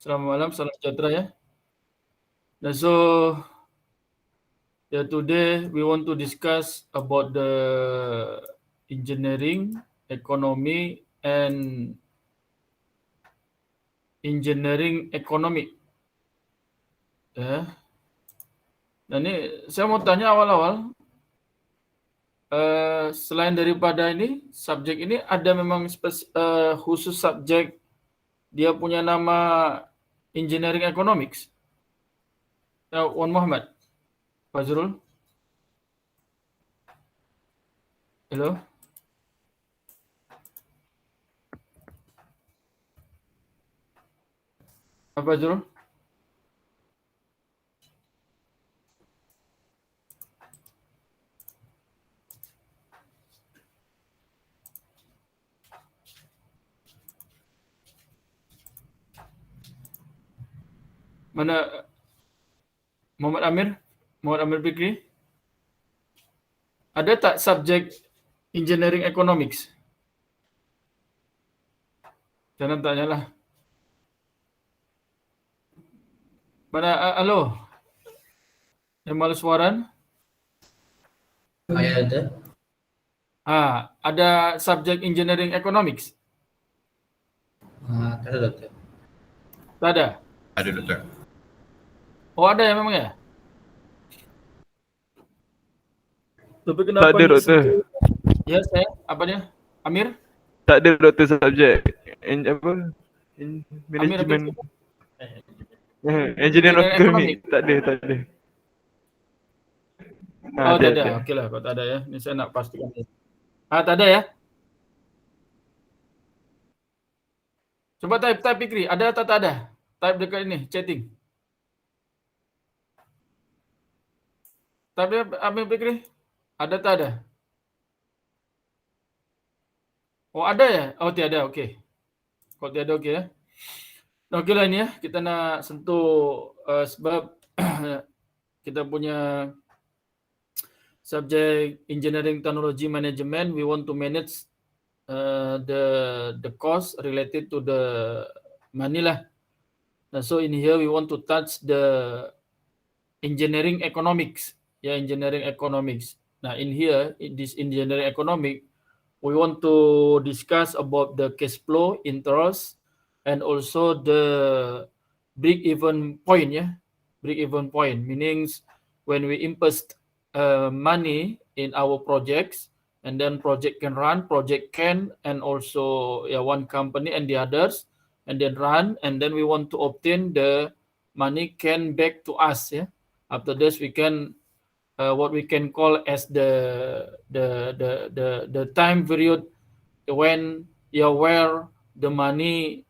Selamat malam, salam sejahtera ya. And so, today we want to discuss about the engineering, economy, and engineering economic. Ya. Nah ini saya mau tanya awal-awal, selain daripada ini subjek ini ada memang khusus subjek dia punya nama engineering economics. Wan Muhammad, Fazrul. Hello. Apa Fazrul? Mana Muhammad Amir Fikri? Ada tak subjek engineering economics? Jangan tanyalah. Mana halo? Emal Suaran? Ada. Ada subjek engineering economics? Ada dokter. Tak ada? Ada doktor. Oh ada ya memang ya? Tapi Tak kenapa ada doktor. Ya saya, apa dia? Amir? Tak ada doktor subjek. Manajemen. Engineering economic. Tak ada. Oh tak ada. Okey lah kalau tak ada ya. Ini saya nak pastikan. Tak ada ya? Coba type Fikri. Ada atau tak ada? Type dekat ini, chatting. Type dia Amir Fikri. Ada tak ada? Oh ada ya? Oh tiada, okey. Kalau tiada okey ya. Okey lah ini ya. Kita nak sentuh sebab kita punya subjek engineering technology management. We want to manage the cost related to the money lah. So in here we want to touch the engineering economics. Engineering economics. Now in here, in this engineering economic, we want to discuss about the cash flow, interest, and also the break-even point. Break-even point meaning when we invest money in our projects, and then project can run, project can, and also one company and the others, and then run, and then we want to obtain the money can back to us. After this, we can what we can call as the time period when where the money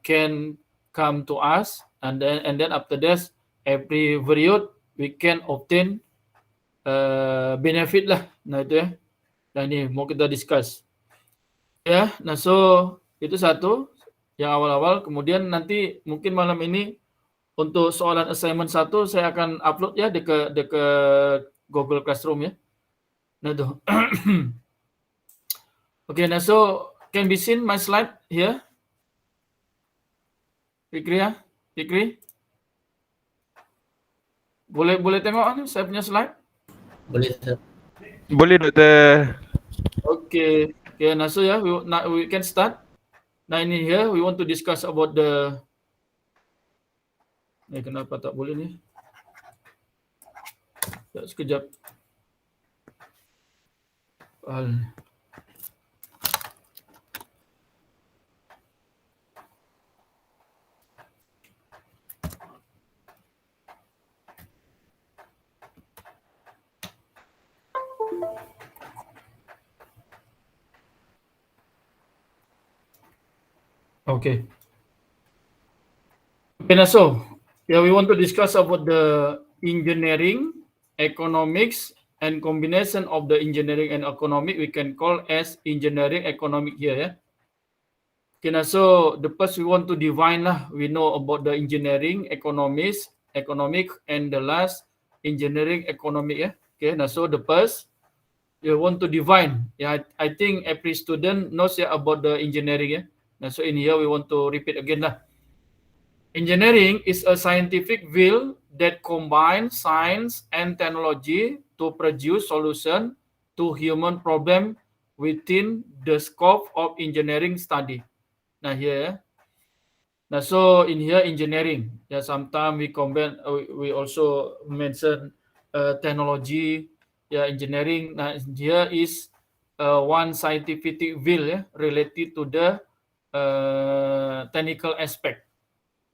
can come to us, and then after this every period we can obtain benefit lah. Nah itu ya. Nah ini mau kita discuss. Ya, nah so itu satu yang awal-awal. Kemudian nanti mungkin malam ini untuk soalan assignment 1 saya akan upload ya dekat Google Classroom ya. Nah itu. Okay, nah so can be seen my slide here. Fikri ya? Fikri? Boleh tengok saya punya slide? Boleh dokter. Boleh doktor. Okay, nah so ya, we can start. Nah ini here we want to discuss about the kenapa tak boleh ni? Sekejap. Okay. Nah so we want to discuss about the engineering, economics, and combination of the engineering and economic we can call as engineering economic here ya. Okay, nah so the first we want to define lah. We know about the engineering, economic, and the last engineering economic ya. Okay, nah so the first you want to define. I think every student knows about the engineering ya. Nah so in here we want to repeat again lah. Engineering is a scientific field that combines science and technology to produce solution to human problem within the scope of engineering study. Nah here, now so in here engineering, yeah, sometimes we combine, we also mention technology, yeah, engineering. Now here is one scientific field, yeah, related to the technical aspect.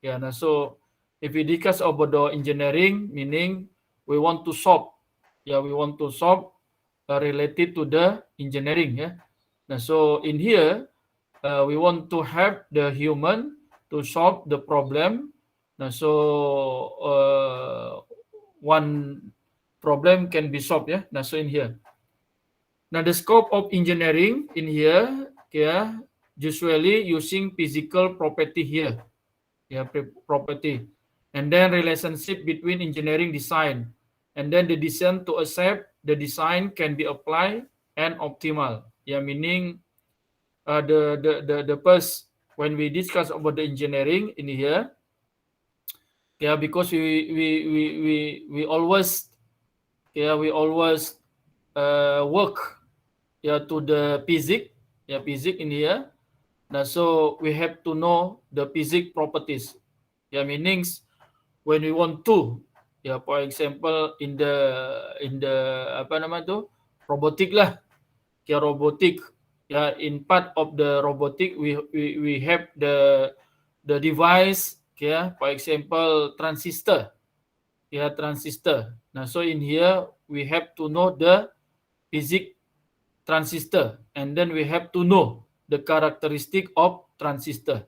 Yeah, nah, so if we discuss about the engineering, meaning we want to solve, related to the engineering. Yeah, nah, so in here we want to help the human to solve the problem. Nah, so one problem can be solved. Yeah, nah, so in here. Now the scope of engineering in here, yeah, usually using physical property here. Yeah, property, and then relationship between engineering design, and then the decision to accept the design can be applied and optimal. Yeah, meaning the first when we discuss about the engineering in here, yeah, because we always, yeah, we always work, yeah, to the physics, yeah, physics in here. Now so we have to know the physics properties. Yeah, meanings when we want to, ya, for example in the apa nama tu, robotik lah, ya, robotik, ya, in part of the robotic we have the device, ya, for example transistor, ya, transistor. Nah, so in here we have to know the physics transistor, and then we have to know the characteristic of transistor.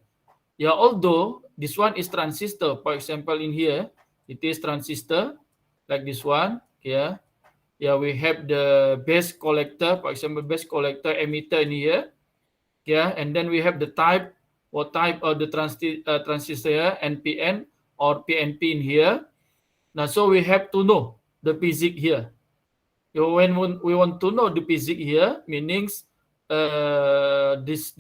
Yeah, although this one is transistor, for example, in here, it is transistor, like this one, yeah. Yeah, we have the base collector, for example, base collector emitter in here, yeah, and then we have the type, what type of the transistor, NPN or PNP in here. Now, so we have to know the physics here. So when we want to know the physics here, meanings this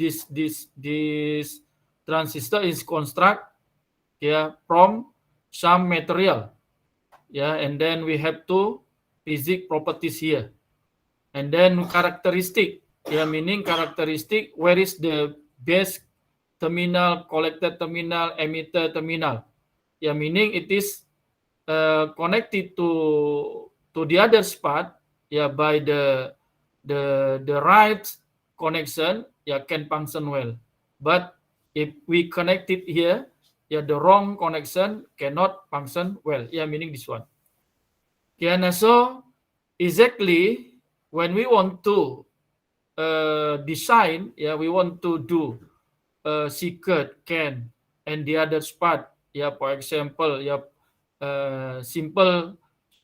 transistor is construct, yeah, from some material, yeah, and then we have to physics properties here, and then characteristic, yeah, meaning characteristic, where is the base terminal, collector terminal, emitter terminal, yeah, meaning it is connected to the other spot, yeah, by the right connection, yeah, can function well. But if we connect it here, yeah, the wrong connection cannot function well. Yeah, meaning this one. Yeah, now so exactly when we want to design, yeah, we want to do secret, can, and the other spot, yeah, for example, yeah, simple,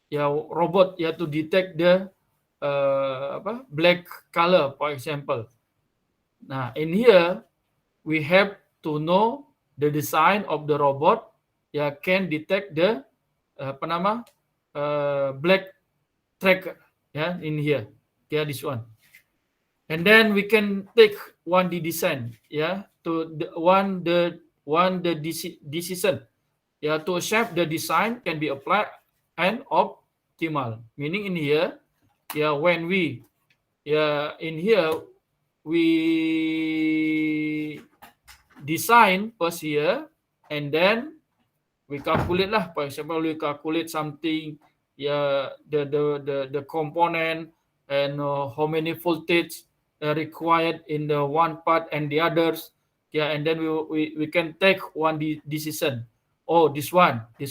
yeah, robot, yeah, to detect the black color, for example. Nah, in here we have to know the design of the robot, yeah, can detect the apa nama black track, yeah, in here, yeah, this one. And then we can take one the design, yeah, to the decision, yeah, to shape the design can be applied and optimal. Meaning in here, yeah, when we, yeah, in here we design first here, and then we calculate lah. For example, we calculate something, yeah, the component, and how many voltage required in the one part and the others, yeah, and then we can take one decision. Oh, this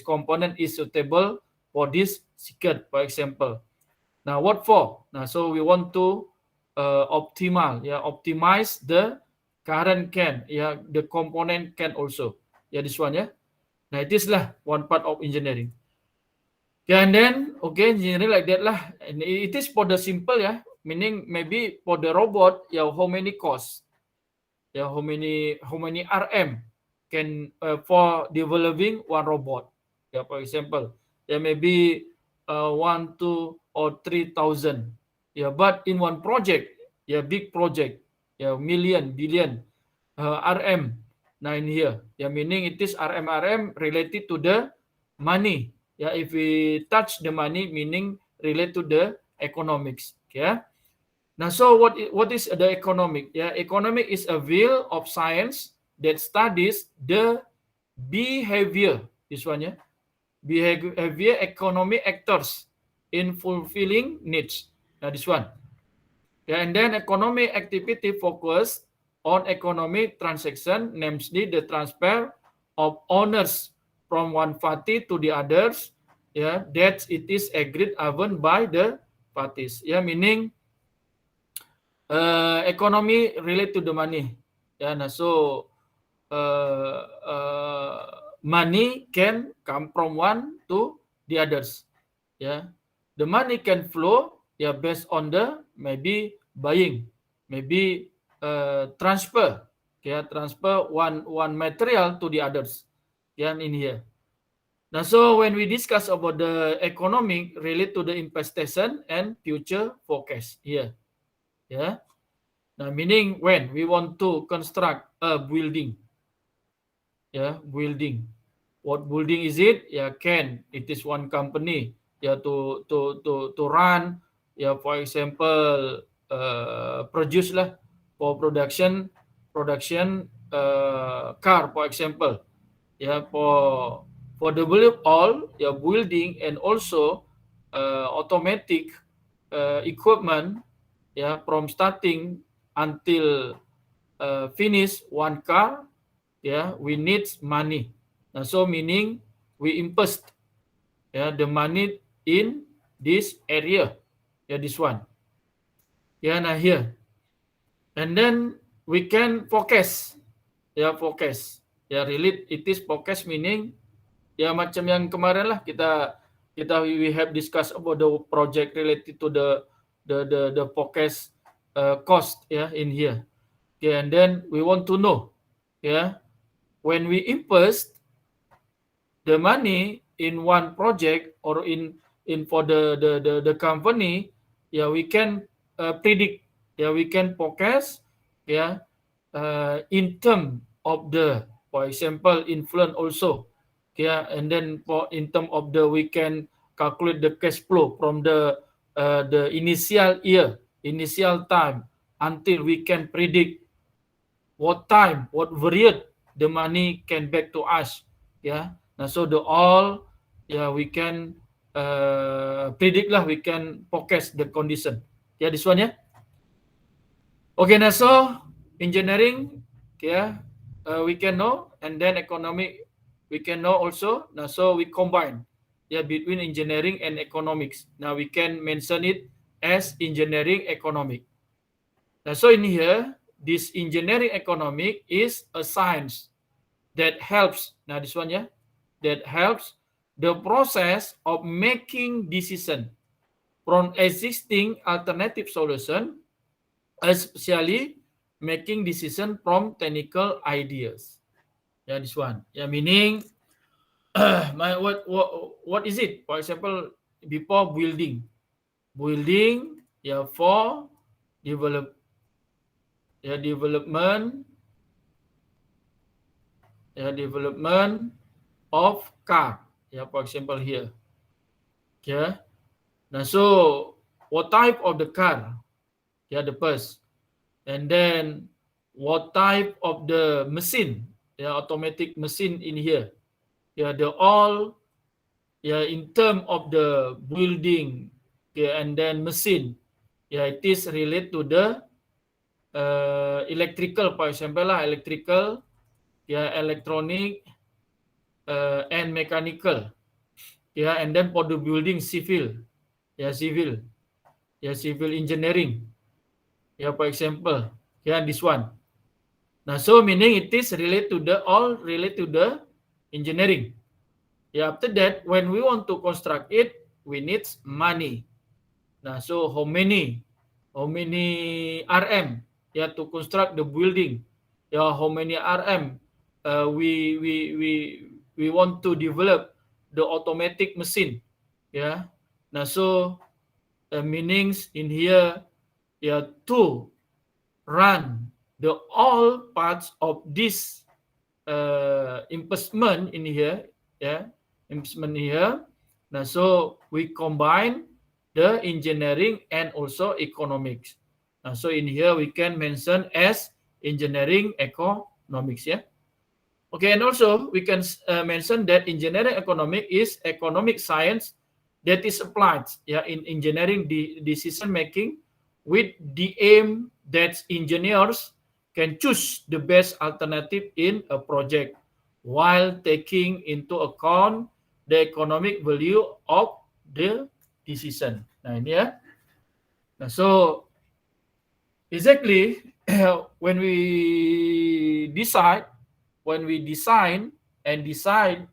component is suitable for this circuit, for example. Now, what for? Now, so we want to optimize the current can, yeah, the component can also, yeah, this one, yeah. Now, it is lah one part of engineering. Yeah, and then, okay, engineering like that lah. And it is for the simple, yeah, meaning maybe for the robot, yeah, how many costs, yeah, how many RM can for developing one robot. Yeah, for example, yeah, maybe 1, 2, or 3,000. Yeah, but in one project, yeah, big project, yeah, million, billion RM. Now in here, meaning it is RM related to the money. If we touch the money, meaning related to the economics. Now, so what is the economic? Economic is a field of science that studies the behavior. This one, behavior economic actors in fulfilling needs. Now, this one. And then economic activity focus on economic transaction, namely the transfer of owners from one party to the others, that it is agreed upon by the parties. Meaning economy relate to the money. So money can come from one to the others. The money can flow based on the maybe buying, maybe transfer, transfer one material to the others, in here. Now, so when we discuss about the economic relate to the investigation and future forecast here, Now, meaning when we want to construct a building, building. What building is it? It is one company, to run, for example, produce lah for production car, for example, for develop all building and also automatic equipment, from starting until finish one car, we need money. So meaning we invest the money in this area, this one. Now here, and then we can forecast, forecast. Relate it is forecast meaning macam yang kemarin lah kita we have discussed about the project related to the forecast cost in here. And then we want to know when we invest the money in one project or in for the company, we can predict, we can forecast, in term of the, for example, influence also, and then in term of the, we can calculate the cash flow from the initial year, initial time, until we can predict what time, what period the money can back to us. Now, so the all, we can predict lah, we can forecast the condition. This one, Okay, now so engineering, we can know, and then economic, we can know also. Now, so we combine, between engineering and economics. Now, we can mention it as engineering economic. Now, so in here, this engineering economic is a science that helps, now this one, that helps the process of making decision from existing alternative solution, especially making decision from technical ideas. This one. Meaning, what is it? For example, before building, for development of car, for example here. Now, so what type of the car? The first, and then what type of the machine? Automatic machine in here. The all, in term of the building, and then machine, it is related to the electrical, for example, electrical, electronic, and mechanical. And then for the building, civil, civil engineering, for example, this one. Now, so meaning it is related to the all related to the engineering. After that, when we want to construct it, we need money. Now, so how many RM to construct the building? How many RM we want to develop the automatic machine? Now, so meanings in here, to run the all parts of this investment in here, yeah, investment here. Now, so we combine the engineering and also economics. Now, so in here we can mention as engineering economics, yeah. Okay, and also we can mention that engineering economic is economic science that is applied, yeah, in engineering decision making with the aim that engineers can choose the best alternative in a project while taking into account the economic value of the decision. Nah, ini ya. Nah, so exactly when we design and decide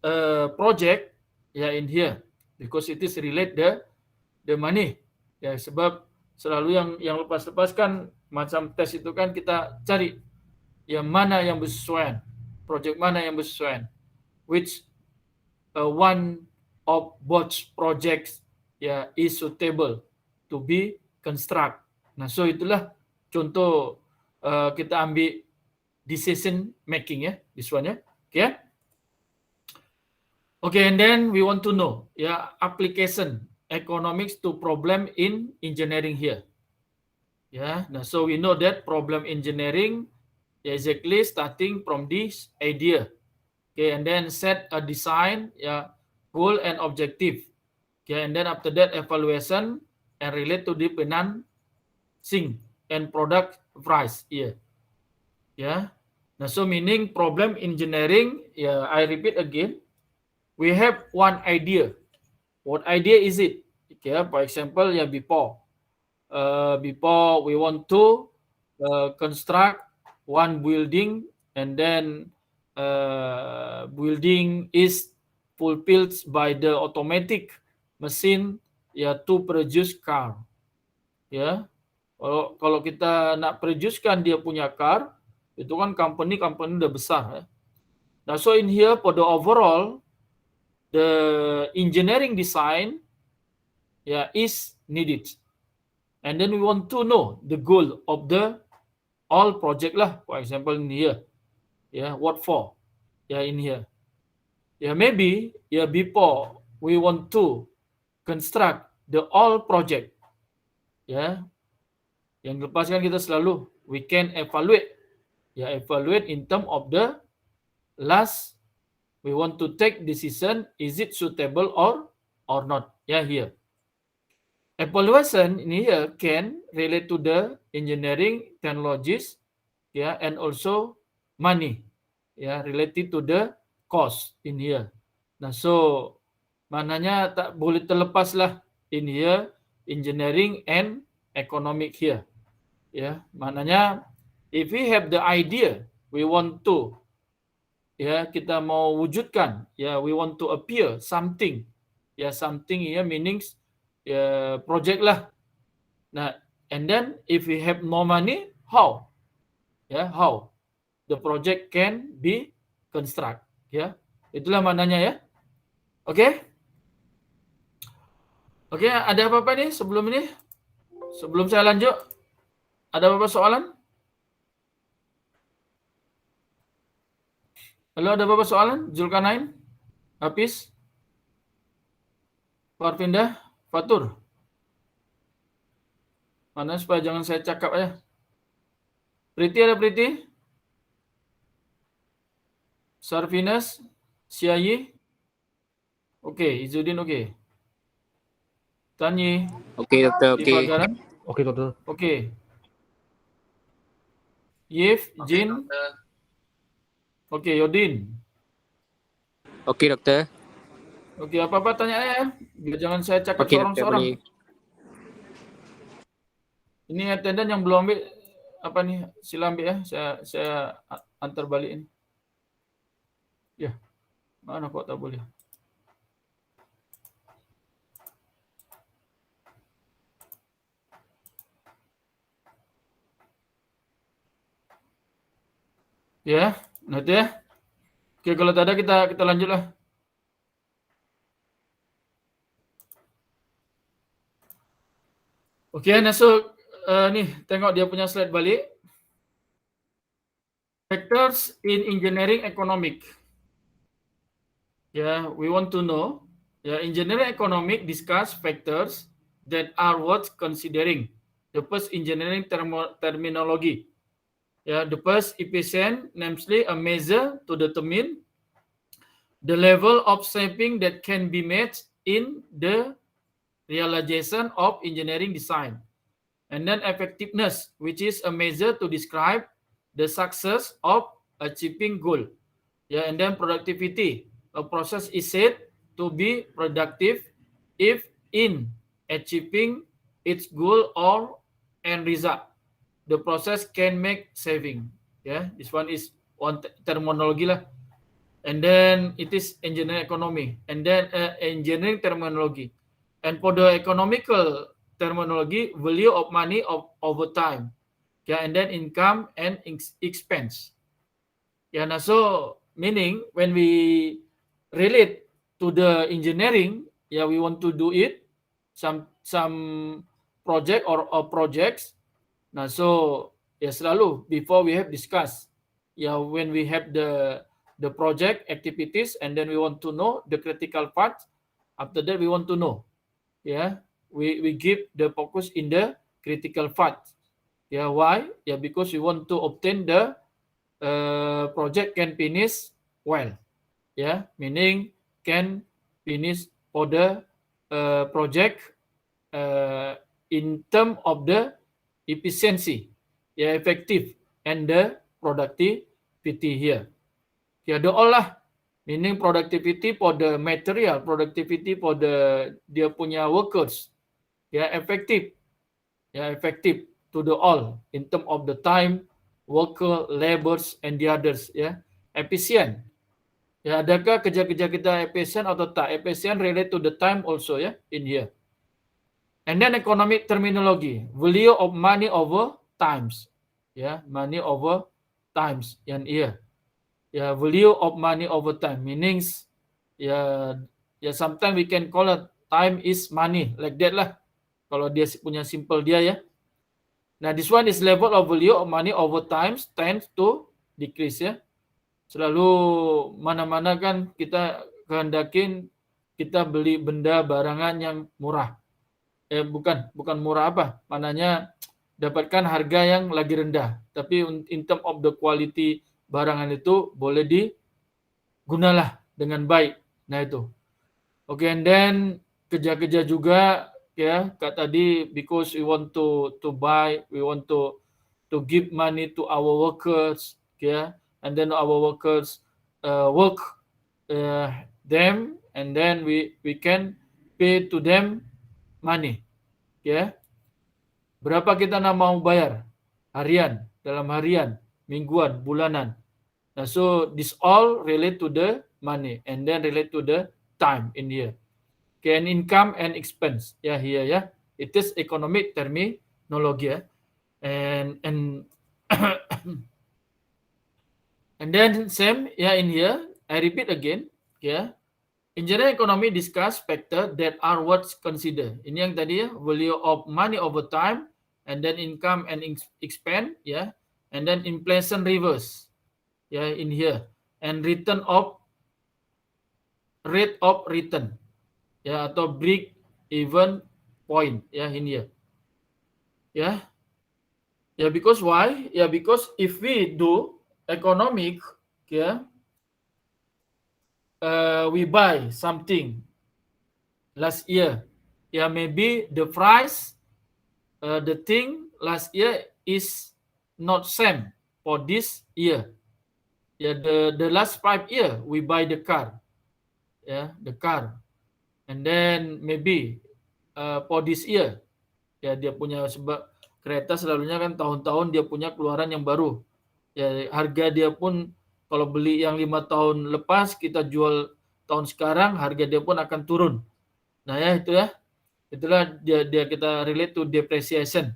a project, ya, in here, because it is relate the money, ya, sebab selalu yang lepas-lepas kan macam tes itu kan kita cari yang mana yang bersesuaian, project mana yang bersesuaian, which one of both projects, ya, is suitable to be construct. Nah, so itulah contoh kita ambil decision making, ya, this one, ya. Okay. Okay, and then we want to know, yeah, application economics to problem in engineering here. Yeah, now so we know that problem engineering exactly starting from this idea. Okay, and then set a design, yeah, goal and objective. Okay, and then after that evaluation and relate to the financing and product price here. Yeah. Now so meaning problem engineering, yeah, I repeat again. We have one idea. What idea is it? Okay, for example, yeah, before we want to construct one building, and then building is fulfilled by the automatic machine, ya, to produce car. Ya, kalau kita nak producekan dia punya car, itu kan company udah besar. Ya. Nah, so in here for the overall, the engineering design, yeah, is needed. And then we want to know the goal of the all project lah. For example, in here, yeah, what for? Yeah, in here. Yeah, maybe, yeah, before we want to construct the all project, yeah, yang lepas kan kita selalu we can evaluate, yeah, evaluate in term of the last we want to take decision, is it suitable or not? Yeah, here. Evaluation in here can relate to the engineering technologies, yeah, and also money, yeah, related to the cost in here. Nah, so mananya tak boleh terlepas lah in here engineering and economic here. Yeah, mananya if we have the idea we want to, ya, kita mau wujudkan, ya, we want to appear something, ya, something here meanings, ya, project lah. Nah, and then if we have no money, how, ya, how the project can be construct, ya, itulah maknanya, ya. Oke, oke, ada apa-apa nih sebelum ini, sebelum saya lanjut, ada apa-apa soalan? Halo, ada apa-apa soalan? Zulkarnain, Hafiz, Farfinda, Fatur. Mana supaya jangan saya cakap aja. Priti, ada Priti? Sarfinas, Siayi? Oke, Izudin oke. Tanyi? Oke, dokter. Oke. Ifagaran? Okey, doktor. Oke. Yif, Jin? Oke, Yodin? Oke, dokter. Oke, apa-apa tanya ya. Biar jangan saya cakap Oke, dokter. seorang-seorang. Boleh. Ini attendant yang belum ambil, apa nih, sila ambil ya. Saya antar balik ini. Ya, mana kok tak boleh. Ya, nanti ya. Oke, kalau tak ada kita lanjutlah. Oke, nah so nih tengok dia punya slide balik. Factors in engineering economic. Yeah, we want to know. Yeah, engineering economic discuss factors that are worth considering. The first engineering terminology. Yeah, the first efficient, namely a measure to determine the level of saving that can be made in the realization of engineering design. And then effectiveness, which is a measure to describe the success of achieving goal. Yeah, and then productivity. A process is said to be productive if in achieving its goal or end result, the process can make saving. Yeah, this one is one terminology lah. And then it is engineering economy, and then engineering terminology. And for the economical terminology, value of money over time. Yeah, and then income and expense. Yeah, now so meaning when we relate to the engineering, yeah, we want to do it some project or projects. Nah, so ya selalu before we have discussed, yeah, when we have the project activities, and then we want to know the critical part. After that, we want to know, yeah, we give the focus in the critical part. Yeah, why? Yeah, because we want to obtain the project can finish well. Yeah, meaning can finish for the project in term of the efficiency, yeah, effective, and the productivity here. Yeah, the all lah, meaning productivity for the material, productivity for the dia punya workers, yeah, effective to the all in term of the time, worker, laborers, and the others, yeah, efficient. Ya, adakah kerja-kerja kita efficient atau tak? Efficient relate to the time also, ya, in here. And then economic terminology, value of money over times. Ya, money over times yang here. Ya, value of money over time meanings ya sometimes we can call it time is money, like that lah. Kalau dia punya simple dia, ya. Nah, this one is level of value of money over times tends to decrease, ya. Selalu mana-mana kan kita kehendakin kita beli benda barangan yang murah. Bukan murah apa, mananya dapatkan harga yang lagi rendah. Tapi in term of the quality barangan itu boleh digunalah dengan baik. Nah itu. Okay, and then kerja-kerja juga, ya, Kak tadi, because we want to buy, we want to give money to our workers, ya, and then our workers work them, and then we can pay to them money, ya. Berapa kita nak mau bayar? Harian, dalam harian, mingguan, bulanan. Nah, so this all relate to the money, and then relate to the time in here. Okay, and income and expense. Yeah, here, yeah. It is economic terminology, yeah. And and then same, yeah, in here, I repeat again, yeah. Engineering economy discuss factor that are worth consider. Ini yang tadi, ya, value of money over time, and then income and expense, yeah, and then inflation reverse, yeah, in here, and rate of return, ya, atau break even point, ya, in here, ya. Yeah, because why? Yeah, because if we do economic, yeah, we buy something last year, yeah, maybe the price, the thing last year is not same for this year. Yeah, the last 5 years we buy the car, yeah, the car, and then maybe for this year, ya, dia punya, sebab kereta selalunya kan tahun-tahun dia punya keluaran yang baru. Ya, harga dia pun kalau beli yang 5 tahun lepas kita jual tahun sekarang, harga dia pun akan turun. Nah, ya, itu, ya. Itulah dia kita relate to depreciation.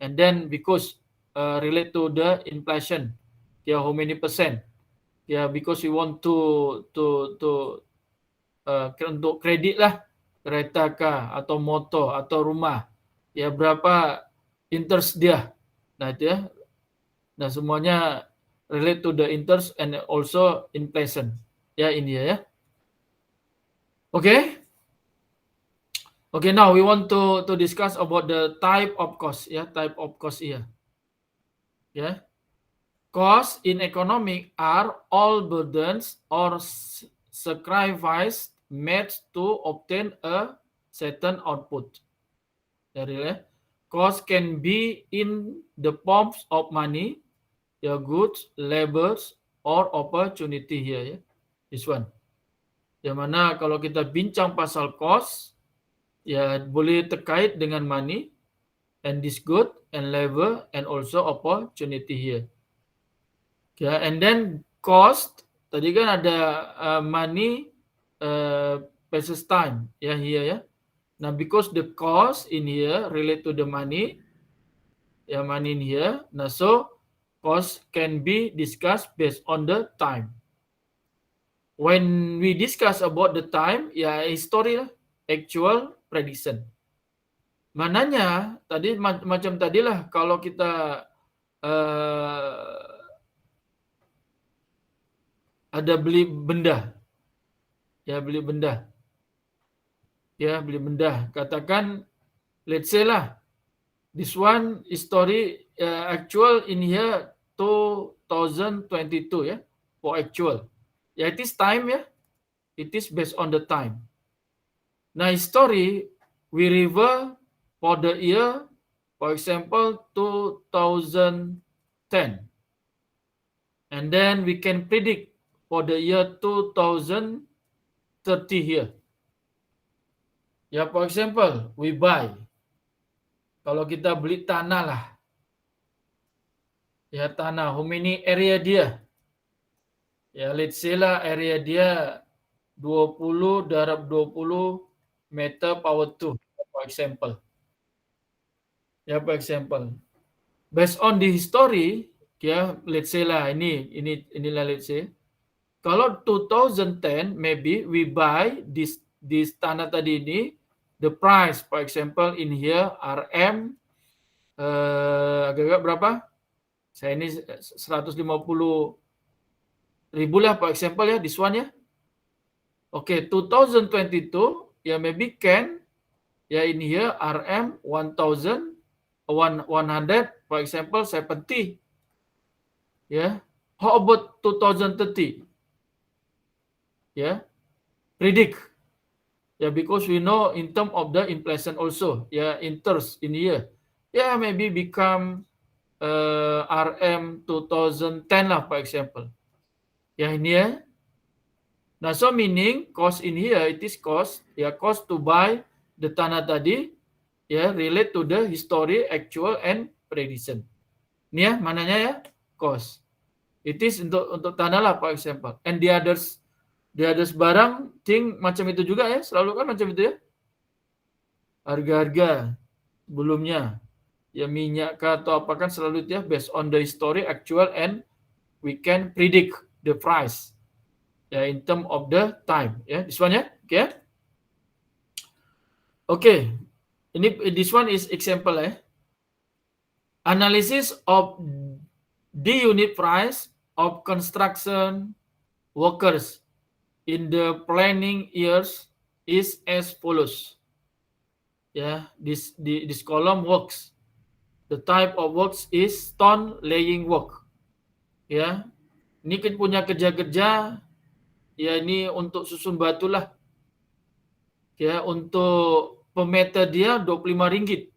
And then because relate to the inflation. Ya, how many percent? Ya, because we want to untuk kredit lah, kereta kah, atau motor, atau rumah. Ya, berapa interest dia. Nah, itu, ya. Nah, semuanya relate to the interest and also inflation. Ya, ini ya. Okay. Okay, now we want to discuss about the type of cost. Ya, type of cost here. Ya. Costs in economic are all burdens or sacrifice made to obtain a certain output. Ya, cost can be in the forms of money, ya, goods, labors, or opportunity here ya. This one. Yang mana kalau kita bincang pasal cost, ya boleh terkait dengan money, and this good, and labor, and also opportunity here. Ya, and then cost, tadi kan ada money versus time, ya here ya. Now because the cost in here relate to the money, ya money in here, nah so cost can be discussed based on the time. When we discuss about the time, ya history lah, actual, prediction. Mananya tadi macam tadilah kalau kita ada beli benda, ya beli benda, katakan let's say lah, this one story actual in here 2022 ya, for actual, ya it is time ya, it is based on the time. Nah story we refer for the year, for example 2010, and then we can predict for the year 2030 here. Ya, for example, we buy. Kalau kita beli tanah lah. Ya, tanah. How many area dia? Ya, let's say lah area dia 20 darab 20 meter power 2, for example. Ya, for example. Based on the history, ya, let's say lah inilah let's say. Kalau 2010 maybe we buy this tanah tadi ini, the price for example in here RM agak-agak berapa? Saya ini 150 ribu lah for example ya, this one ya. Okay, 2022 ya maybe can ya in here RM 100 for example 70. Ya. How about 2030? Ya, predict. Ya, because we know in term of the inflation also, ya interest in year, ya maybe become RM 2010 lah for example. Ya ini ya. Nah so meaning cost in here it is cost, ya cost to buy the tanah tadi, ya relate to the history, actual, and prediction. Ini ya mananya ya cost. It is untuk tanah lah for example, and the others barang thing macam itu juga ya, selalu kan macam itu ya. Harga-harga sebelumnya, ya minyak kah atau apa kan selalu itu ya, based on the history, actual, and we can predict the price. Ya, in term of the time. Ya, this one ya. Okay. Okay. This one is example ya. Analysis of the unit price of construction workers in the planning years is as follows. Yeah, this column works. The type of works is stone laying work. Ya, ini kita punya kerja-kerja. Ya, ini untuk susun batu lah. Ya, untuk per meter dia 25 ringgit.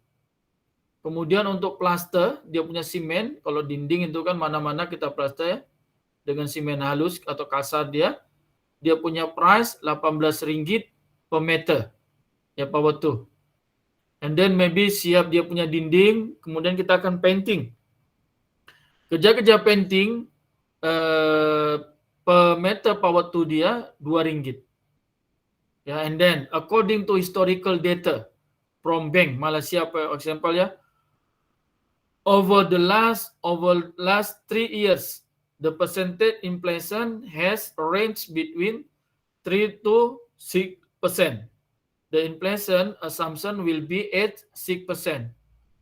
Kemudian untuk plaster, dia punya simen. Kalau dinding itu kan mana-mana kita plaster ya, dengan simen halus atau kasar dia punya price 18 ringgit per meter. Ya, power 2. And then maybe siap dia punya dinding, kemudian kita akan painting. Kerja-kerja painting per meter power 2 dia 2 ringgit. Ya, and then according to historical data from Bank Malaysia for example ya, over last 3 years, the percentage inflation has ranged between 3 to 6%. The inflation assumption will be at 6%.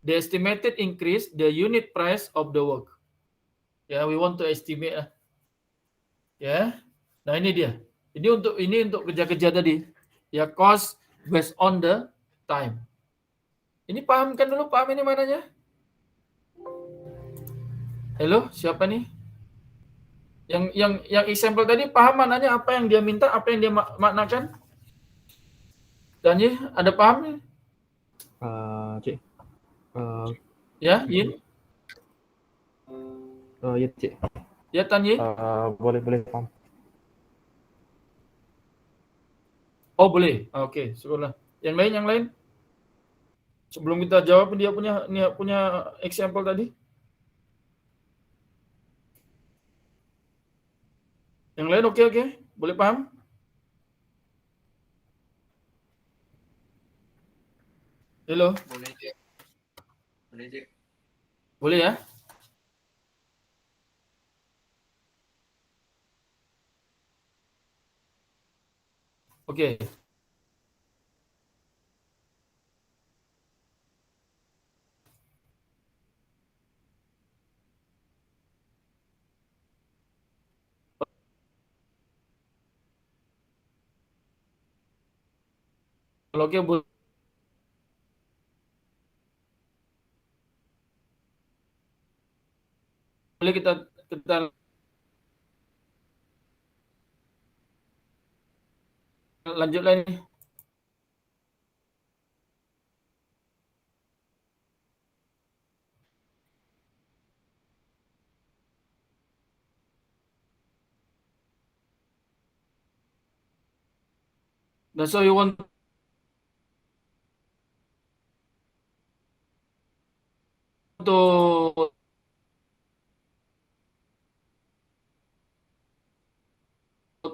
The estimated increase the unit price of the work. Ya, we want to estimate lah. Ya. Nah, ini dia. Ini untuk kerja-kerja tadi. Ya, cost based on the time. Ini pahamkan dulu, paham ini mananya? Halo, siapa nih? Yang example tadi paham mananya, apa yang dia minta, apa yang dia maknakan? Dani, ada paham nih? Cik. Ya, Yin? Ya cik. Ya, Tan Yin? Boleh paham. Oh, boleh. Oke, syukurlah. Yang lain? Sebelum kita jawab dia punya example tadi. Yang lain oke. Boleh paham? Halo? Boleh, Cik. Boleh ya? Oke. Kalau oke boleh kita lanjut lagi. Nah, so you want to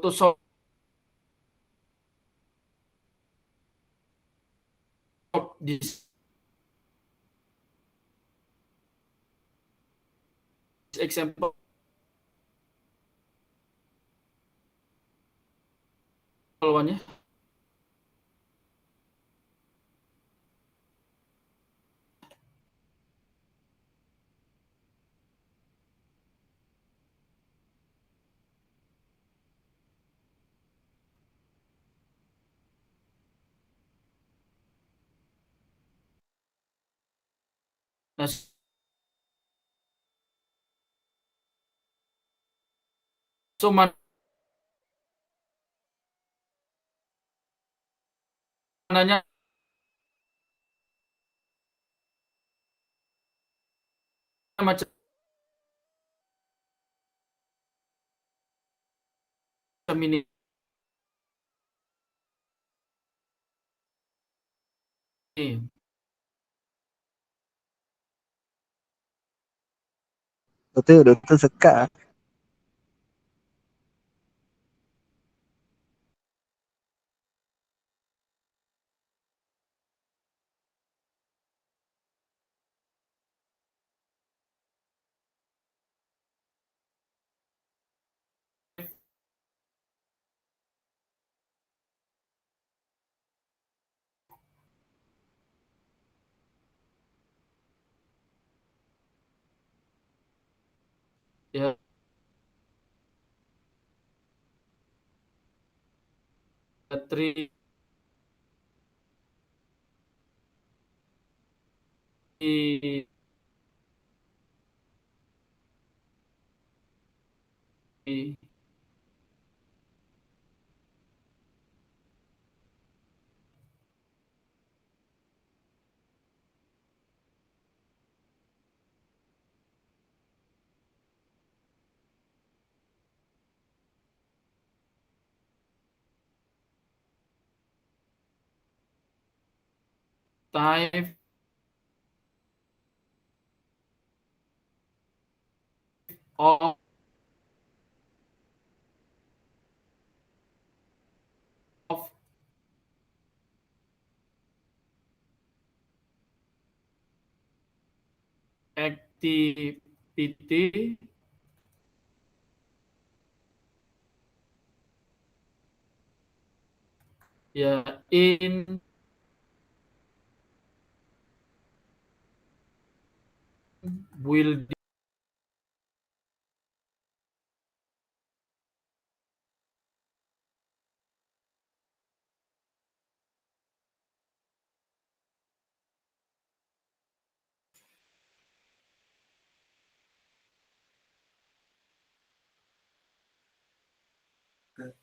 solve this example one ya. Nah, so mananya macam ini. Doktor sekat. Ya. Three type of activity ya in building Okey.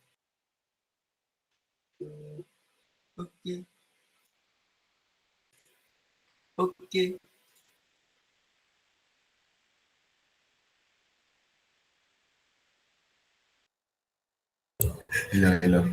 Okey. Hello.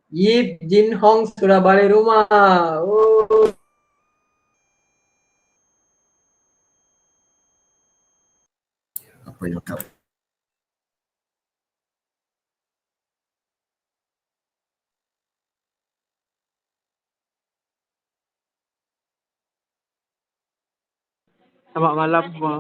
Yip Jin Hong sudah balik rumah. Oh. Apa yang kau Selamat malam semua.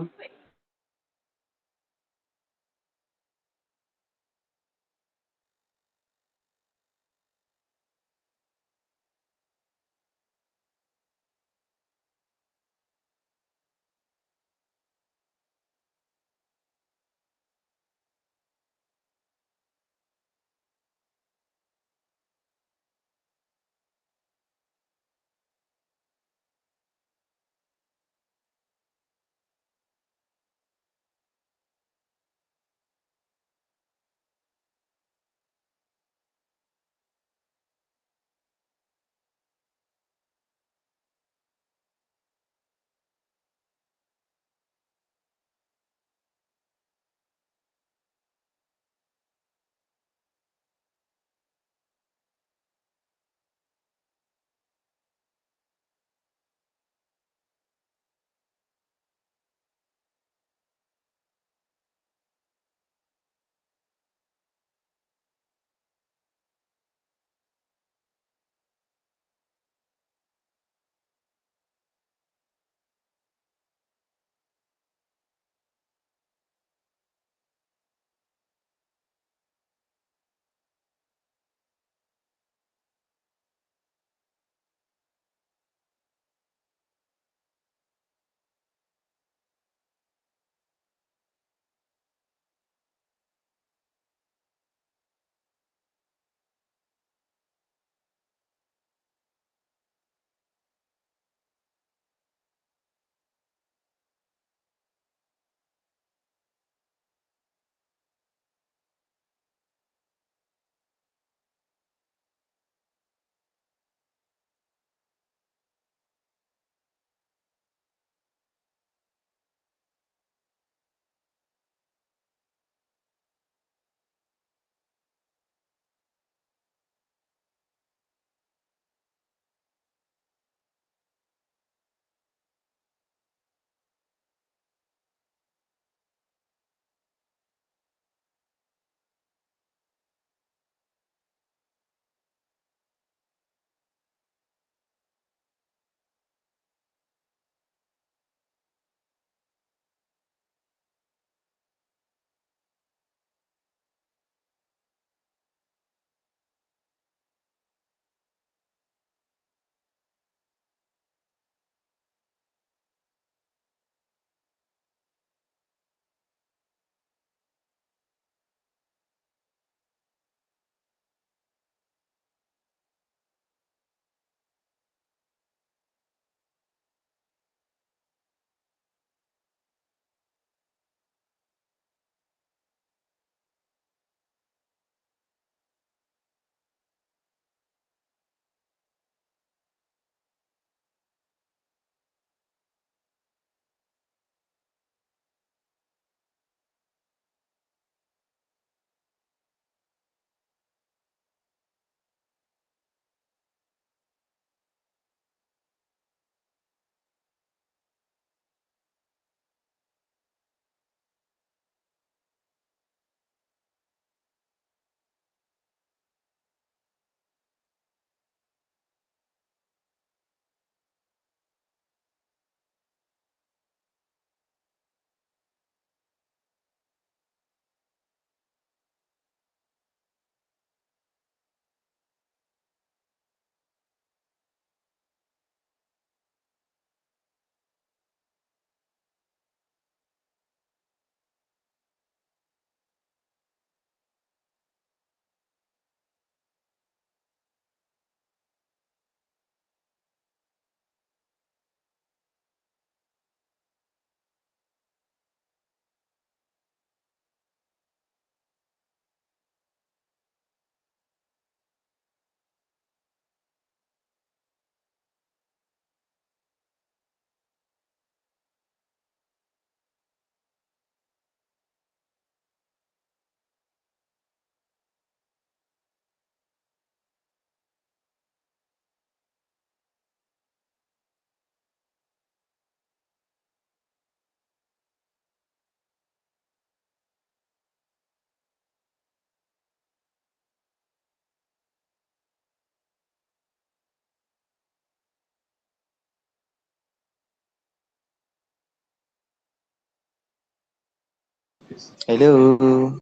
Hello.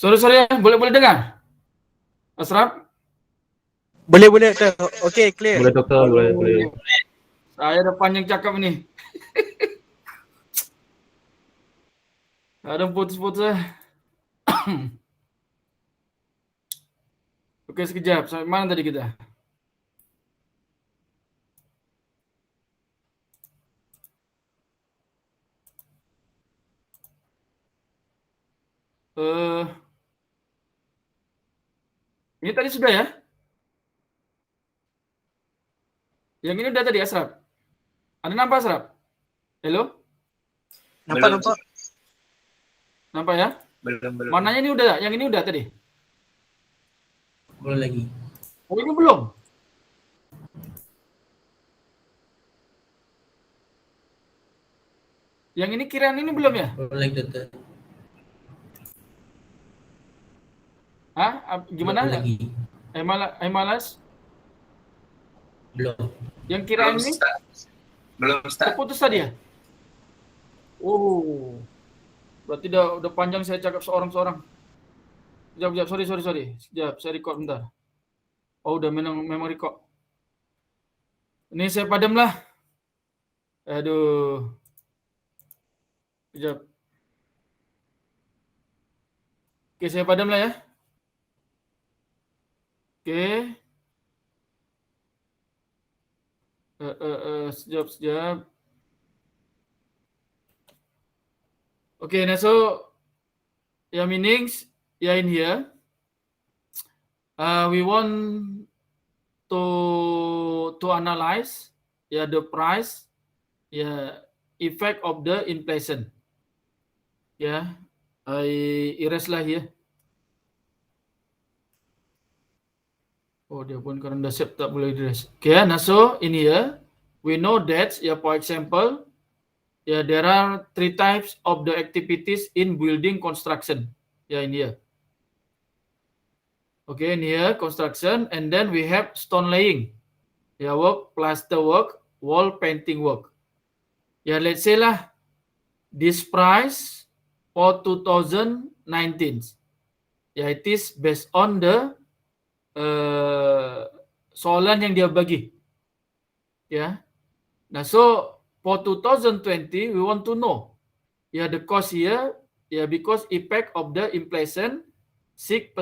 Sorry ya, boleh dengar? Asraf? Boleh doktor. Okey, clear. Boleh doktor, boleh. Saya dah panjang cakap ni. Ada putus-putus. Okey, sekejap. Sampai mana tadi kita? Ini tadi sudah ya? Yang ini udah tadi Asraf. Ada nampak Asraf? Hello? Nampak. Nampak ya? Belum. Mananya ini udah? Yang ini udah tadi? Belum lagi. Oh, ini belum? Yang ini kiraan ini belum ya? Belum lagi doktor. Hah? Gimana? Belum lagi. Malas? Belum. Yang kiraan ini? Belum start. Terputus tadi ya? Oh. Berarti udah panjang saya cakap seorang-seorang. Sekejap, sorry. Sekejap, saya record bentar. Oh, udah memang record. Ini saya padam lah. Aduh. Sekejap. Oke, saya padam lah ya. Oke. Sekejap. Okay, now so meanings in here, we want to analyze the price, effect of the inflation. I erase lah here. Oh, dia pun karena dah siap tak boleh erase. Okay, now so in here we know that for example, there are 3 types of the activities in building construction. In here. Okay, in here construction, and then we have stone laying, work, plaster work, wall painting work. Let's say lah, this price for 2019. It is based on the soalan yang dia bagi. Nah, so for 2020, we want to know, the cost here, because effect of the inflation 6%.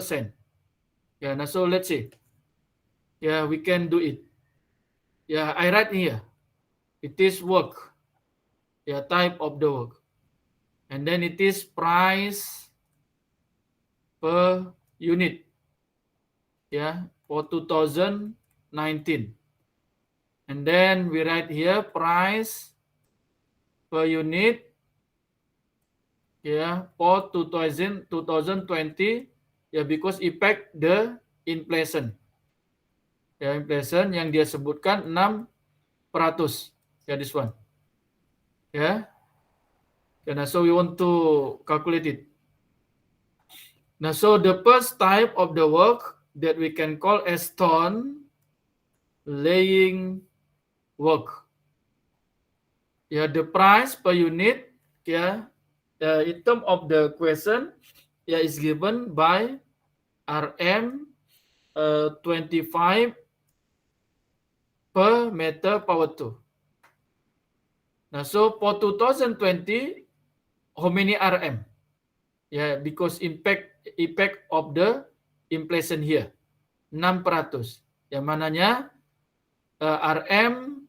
Now so let's see. We can do it. I write here. It is work. Type of the work. And then it is price per unit. For 2019. And then we write here price per unit for 2020 because effect the inflation. Inflation yang dia sebutkan 6%. This one. So we want to calculate it. Now so the first type of the work that we can call as stone laying work. The price per unit, in terms of the question, is given by RM 25 per meter power 2. Now, so for 2020, how many RM? Because effect of the inflation here, 6%. Yang mananya RM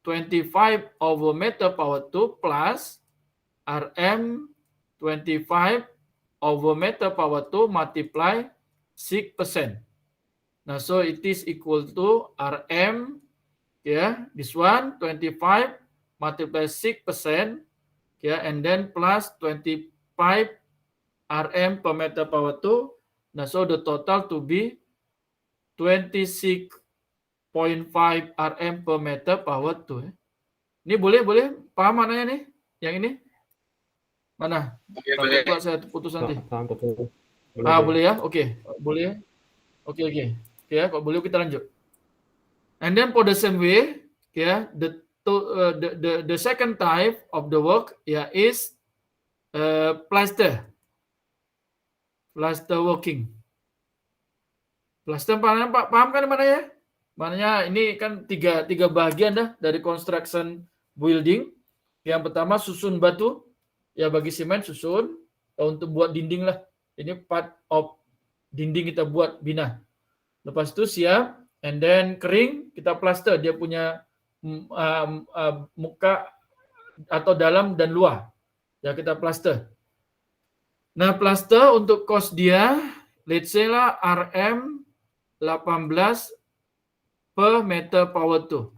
25 over meter power 2 plus RM 25 over meter power 2 multiply 6%. Now, so it is equal to RM, this one, 25 multiply 6%, and then plus 25 RM per meter power 2. Now, so the total to be 26.5 RM per meter power 2. Ini boleh? Paham maknanya nih? Yang ini? Mana? Takut Boleh. pula saya putus nanti. Paham betul. Boleh ya? Oke. Boleh. Oke. Oke ya, kalau boleh kita lanjut. And then for the same way, yeah, the second type of the work is plaster working. Plaster paham kan mana ya? Maknanya ini kan tiga bagian dah dari construction building. Yang pertama susun batu, ya bagi semen susun untuk buat dinding lah. Ini part of dinding kita buat bina. Lepas itu siap, and then kering kita plaster, dia punya muka atau dalam dan luar. Ya kita plaster. Nah, plaster untuk cost dia, let's say lah RM 18 per meter power 2.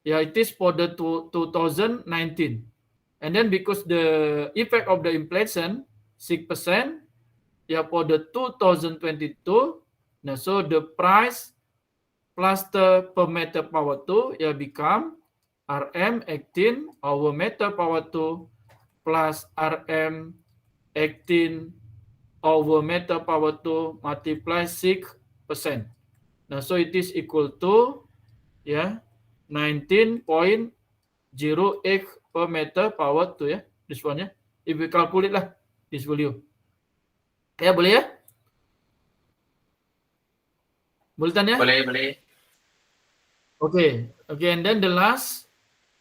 Yeah, it is for the 2019. And then because the effect of the inflation 6%, yeah, for the 2022, now so the price plaster per meter power 2 yeah become RM 18 over meter power 2 plus RM 18 over meter power 2 multiply 6%. Now so it is equal to 19.08 per meter power 2 this one if we calculate lah this value. Boleh ya? Boleh tanya? Boleh. Okay, and then the last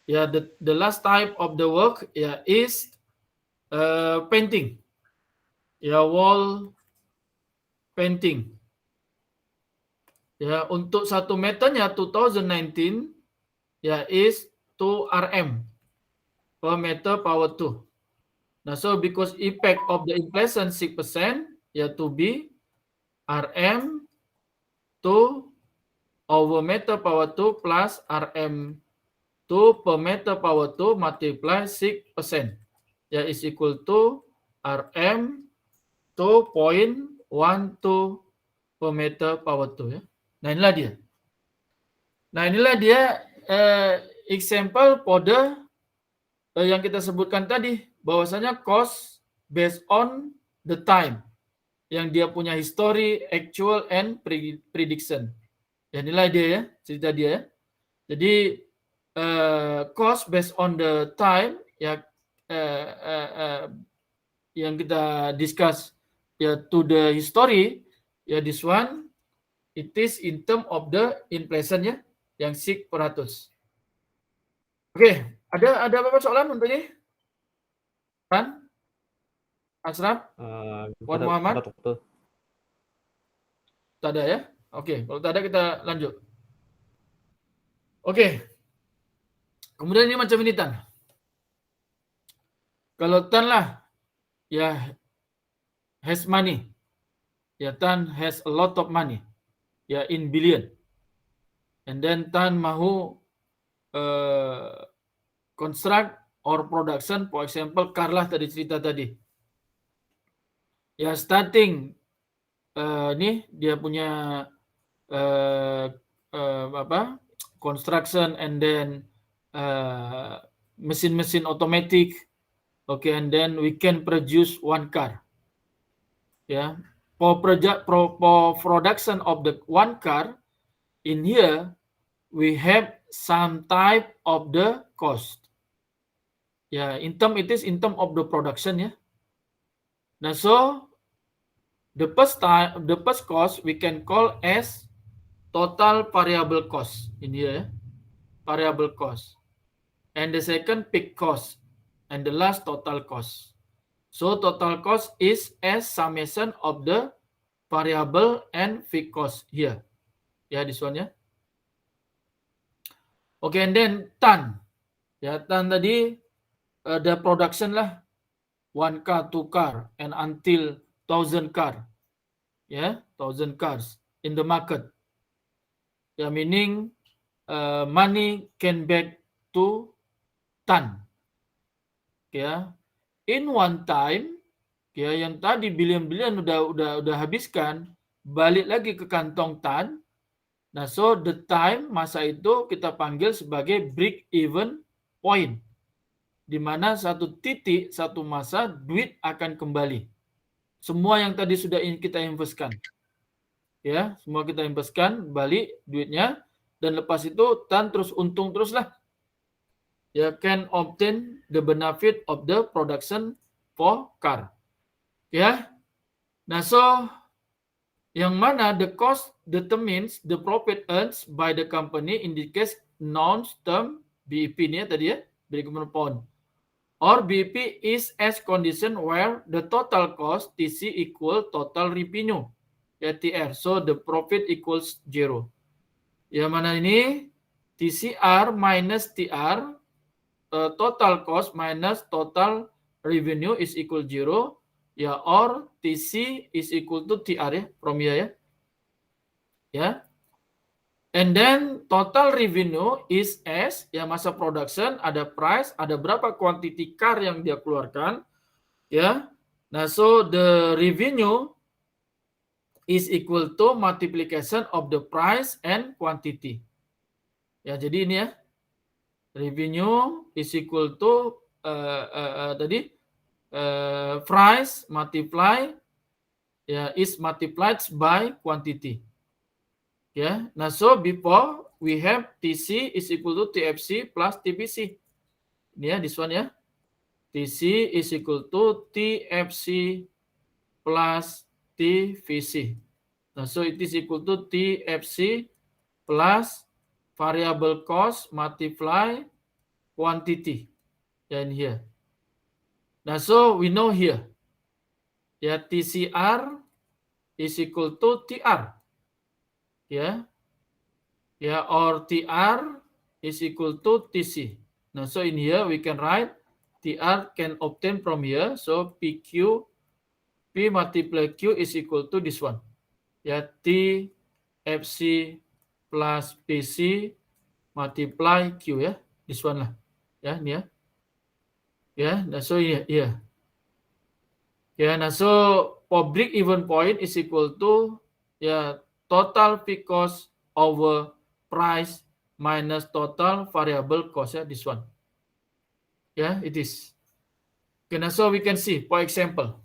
the last type of the work is painting. Wall painting. Untuk 1 meternya 2019 is 2 RM per meter power 2. Now so because effect of the inflation 6% to be RM 2 over meter power 2 plus RM 2 per meter power 2 multiply 6% is equal to RM 2.12 per meter power 2 Nah inilah dia example pada yang kita sebutkan tadi bahwasanya cost based on the time yang dia punya history, actual and prediction. Inilah dia cerita dia Jadi cost based on the time yang kita discuss to the history this one it is in term of the inflation yang 6%. Oke, ada apa soalan untuk ini? Kan? Asraf? Wan Muhammad? Tak ada ya? Oke, kalau tak ada kita lanjut. Oke. Kemudian ini macam ini Tan. Kalau Tan lah has money. Tan has a lot of money. In billion. And then Tan mahu construct or production, for example, car lah tadi cerita tadi. Starting ni dia punya construction and then mesin-mesin automatic. Okay, and then we can produce one car. For production of the one car, in here we have some type of the cost. In term it is in term of the production. Now so the first cost we can call as total variable cost in here. Variable cost. And the second fixed cost. And the last total cost. So total cost is as summation of the variable and fixed cost here. This one Okay, and then ton. Ton tadi the production lah 1 car, 2 car, and until 1,000 car. 1,000 cars in the market. Meaning money can back to ton. In one time, yang tadi bilion-bilion udah habiskan, balik lagi ke kantong Tan. Nah, so the time masa itu kita panggil sebagai break even point, di mana satu titik, satu masa duit akan kembali. Semua yang tadi sudah kita investkan. Ya, semua kita investkan, balik duitnya, dan lepas itu terus untung teruslah. Ya, can obtain the benefit of the production for car. Ya. Nah, so yang mana the cost determines the profit earned by the company in this case non-term BEP ni tadi ya, break-even point. Or BEP is as condition where the total cost TC equal total revenue, ya TR. So the profit equals 0. Yang mana ini TCR minus TR, total cost minus total revenue is equal 0. Ya, or TC is equal to TR ya, from here ya. Ya. And then total revenue is S, ya masa production, ada price, ada berapa quantity car yang dia keluarkan. Ya. Nah, so the revenue is equal to multiplication of the price and quantity. Ya, jadi ini ya. Revenue is equal to tadi price multiply ya is multiplied by quantity. Ya, nah so before we have TC is equal to TFC plus TPC. Ini ya, this one ya. TC is equal to TFC plus TVC. Nah, so it is equal to TFC plus variable cost multiply quantity. Ya, in here. Nah, so we know here, ya TCR is equal to TR, ya, ya or TR is equal to TC. Nah, so in here we can write TR can obtain from here, so PQ, P multiply Q is equal to this one, ya TFC plus PC multiply Q ya, this one lah, ya ini ya. Ya, nah so yeah, yeah. Ya, nah so for break even point is equal to ya total fixed cost over price minus total variable cost ya, this one. Ya, it is. Okay, nah so we can see for example.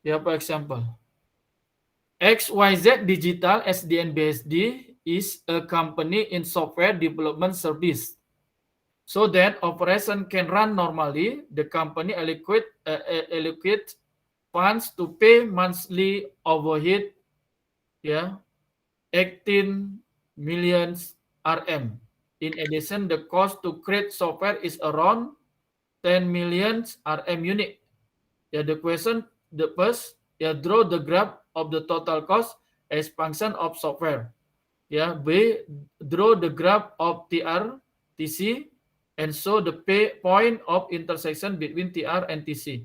Ya, for example. XYZ Digital SDN BSD is a company in software development service. So that operation can run normally, the company allocate funds to pay monthly overhead, yeah, 18 million RM. In addition, the cost to create software is around 10 million RM unit. Yeah, the question, the first, yeah, draw the graph of the total cost as function of software. Yeah, B, draw the graph of TR, TC, and show the point of intersection between TR and TC.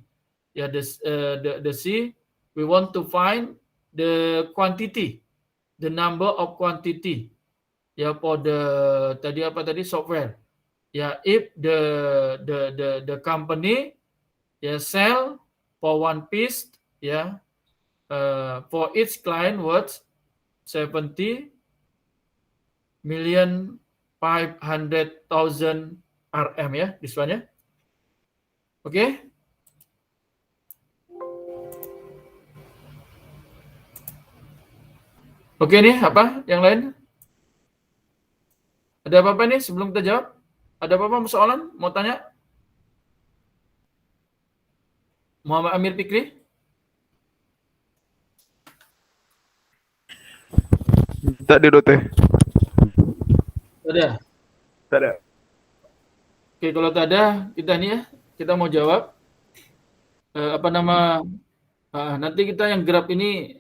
Yeah, the C, we want to find the quantity, the number of quantity. Yeah, for the tadi apa tadi software. Yeah, if the company sell for one piece, for each client worth 70 million 500,000 RM ya, this one ya. Oke. Oke nih, apa yang lain? Ada apa-apa nih sebelum kita jawab? Ada apa-apa soalan? Mau tanya? Muhammad Amir Fikri? Tak ada, Doktor. Ada. Tak ada. Oke, kalau tak ada, kita nih ya, kita mau jawab. Nanti kita yang graph ini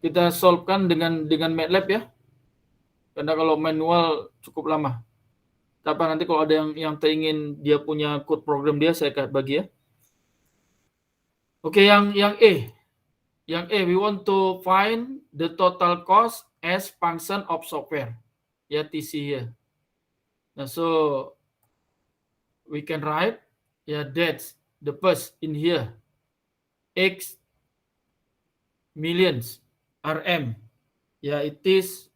kita solvekan dengan MATLAB ya. Karena kalau manual cukup lama. Tapi nanti kalau ada yang teringin dia punya code program dia, saya bagi ya. Oke, yang E. Yang E, we want to find the total cost as function of software. Ya, TC here. Nah, so we can write, that's the first in here. X millions RM. It is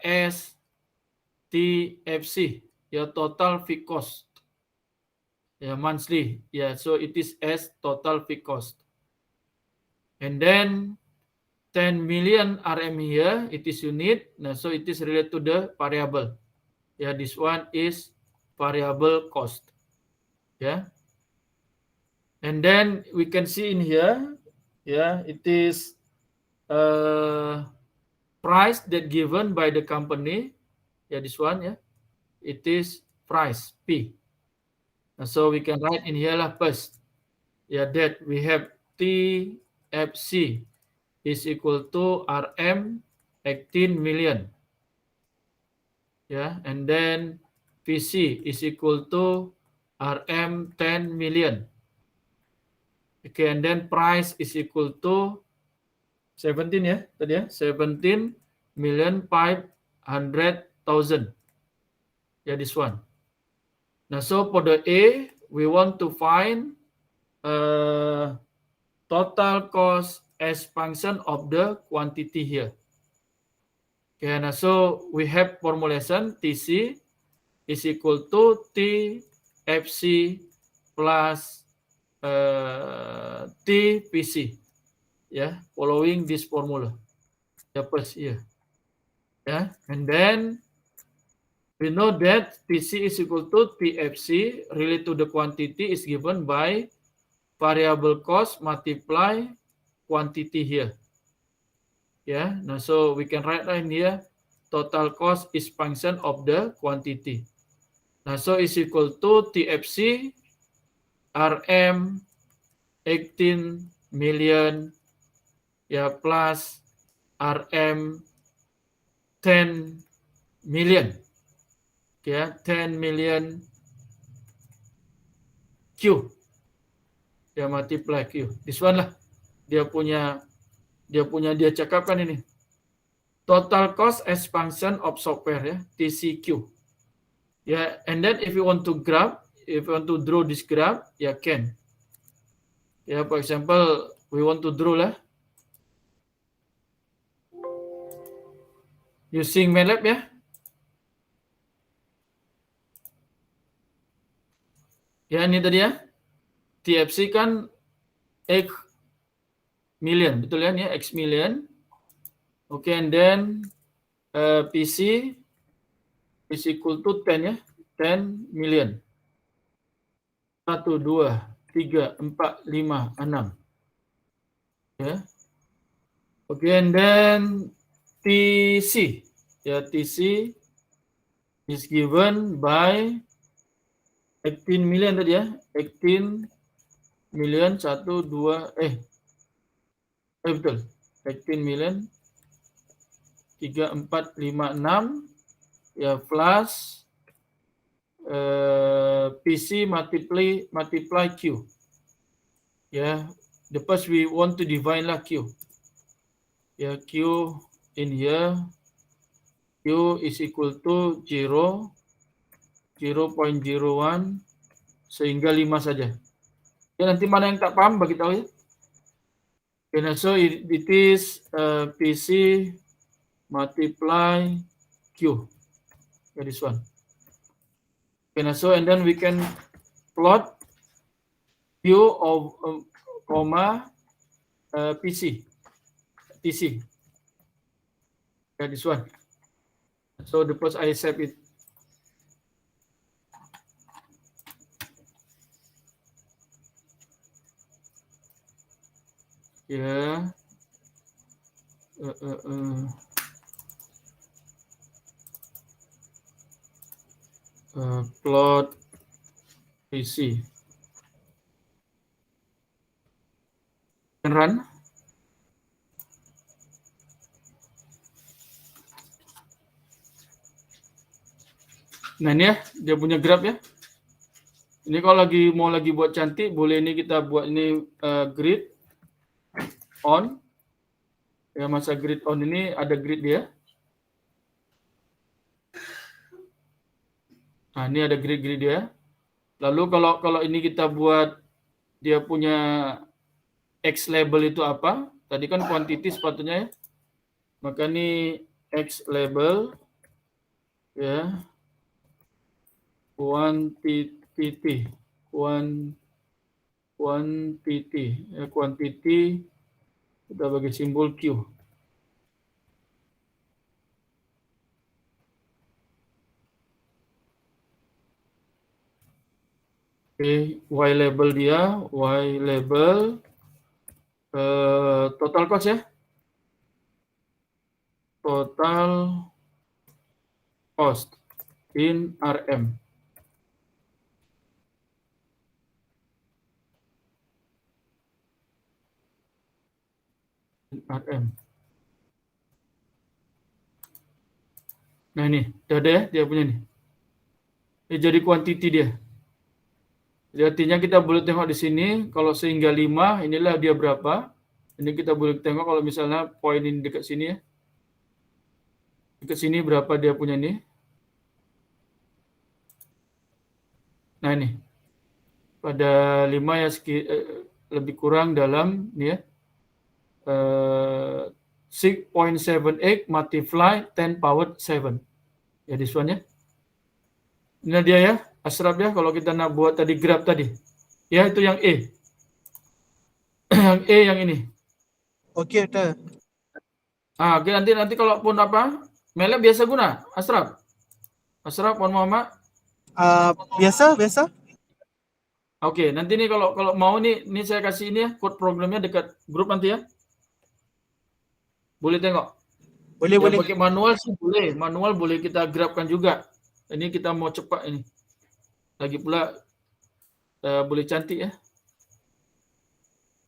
S TFC. ya total fixed cost. Ya monthly. Ya, so it is as total fixed cost. And then 10 million RM here, it is unit. Nah, so it is related to the variable. Yeah, this one is variable cost. Yeah. And then we can see in here, yeah, it is price that given by the company. Yeah, this one, yeah. It is price, P. So we can write in here lah first. Yeah, that we have TFC is equal to RM 18 million. Yeah, and then PC is equal to RM 10 million. Okay, and then price is equal to 17 ya, tadi ya, 17,500,000. Yeah, this one. Now, so for the A, we want to find total cost as function of the quantity here. Okay, now so we have formulation TC is equal to TFC plus TPC. Yeah, following this formula. The first here. Yeah, and then we know that TC is equal to TFC related to the quantity is given by variable cost multiply quantity here. Yeah, now so we can write in here total cost is function of the quantity. Now so is equal to TFC RM 18 million ya plus RM 10 million. Ya, 10 million Q. Ya multiply Q. This one lah. Dia cakapkan ini. Total cost as function of software ya, TCQ. Ya, and then if you want to graph, if you want to draw this graph, ya can. Ya, for example, we want to draw lah. Using MATLAB ya. Ya, ini tadi ya. TFC kan X million, betul ya? Ini X million. Oke, and then PC is equal to 10 ya. 10 million. 1, 2, 3, 4, 5, 6. Ya. Oke, and then TC. Ya, TC is given by 18 million tadi ya. 18 million 1, 2, betul. 18 million 3, 4, 5, 6 ya plus PC multiply Q. Ya, the first we want to divide lah Q. Ya, Q in here. Q is equal to 0, 0.01 sehingga 5 saja. Ya, nanti mana yang tak paham bagi tahu ya. And so it is PC multiply Q. Yeah, this one. And so and then we can plot Q of comma PC. TC. Yeah, this one. So the first I accept it. Yeah. Plot PC. And run. Nah ini ya, dia punya graph ya. Ini kalau mau lagi buat cantik, boleh ini kita buat ini grid on. Ya, masa grid on ini ada grid dia. Nah, ini ada grid dia. Lalu kalau ini kita buat dia punya X label itu apa? Tadi kan quantity sepatutnya ya. Maka ini X label ya. quantity, quantity kita bagi simbol Q. Oke, Y label dia, Y label total cost ya. Total cost in RM. RM. Nah ini, udah ada ya dia punya nih. Ini jadi quantity dia. Jadi artinya kita boleh tengok di sini, kalau sehingga 5, inilah dia berapa. Ini kita boleh tengok kalau misalnya poin ini dekat sini ya. Dekat sini berapa dia punya nih. Nah ini. Pada 5 ya lebih kurang dalam ini ya. 6.78 multiply 10 power 7. Ya this one ya. Ini dia ya, Ashraf ya, kalau kita nak buat tadi graph tadi. Ya itu yang E. Yang E yang ini. Okey Doktor. Oke, nanti kalau pun apa? MATLAB biasa guna, Ashraf. Ashraf, Puan Muhammad. Biasa. Oke, nanti nih kalau mau nih saya kasih ini ya, code programnya dekat grup nanti ya. Boleh tengok. Boleh. Pakai manual sih boleh. Manual boleh kita grabkan juga. Ini kita mau cepat ini. Lagi pula boleh cantik ya.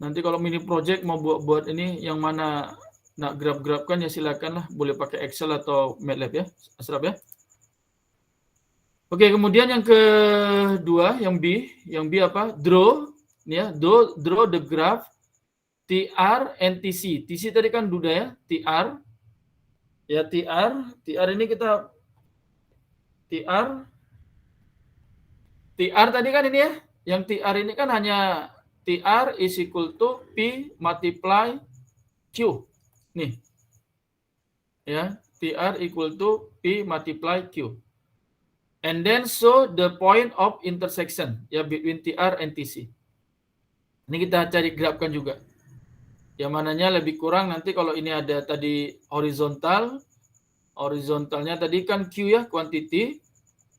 Nanti kalau mini project mau buat ini yang mana nak grab-grabkan ya silakanlah. Boleh pakai Excel atau MATLAB ya. Ashraf ya. Oke, kemudian yang kedua, yang B apa? Draw. Ya, draw the graph TR and TC. TC tadi kan duda ya, TR. Ya, TR ini kita TR tadi kan ini ya. Yang TR ini kan hanya TR is equal to P multiply Q. Nih. Ya, TR equal to P multiply Q. And then show the point of intersection ya between TR and TC. Ini kita cari grafkan juga. Yang mananya lebih kurang nanti kalau ini ada tadi horizontalnya tadi kan Q ya, quantity,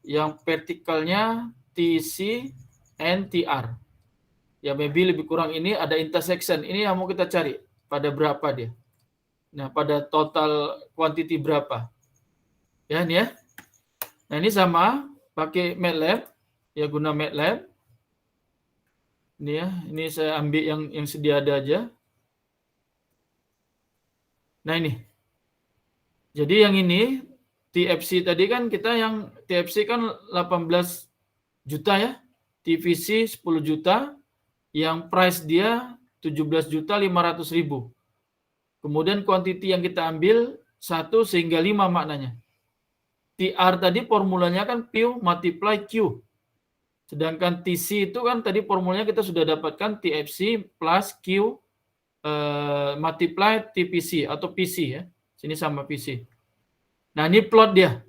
yang vertikalnya TC and TR. Ya maybe lebih kurang ini ada intersection. Ini yang mau kita cari pada berapa dia. Nah, pada total quantity berapa. Ya ini ya. Nah, ini sama pakai MATLAB. Ya guna MATLAB. Ini ya, ini saya ambil yang sedia ada aja. Nah ini. Jadi yang ini TFC tadi kan kita yang TFC kan 18 juta ya. TVC 10 juta. Yang price dia 17.500.000. Kemudian quantity yang kita ambil 1 sehingga 5 maknanya. TR tadi formulanya kan P multiply Q. Sedangkan TC itu kan tadi formulanya kita sudah dapatkan TFC plus Q multiply TPC atau PC ya. Sini sama PC. Nah, ini plot dia.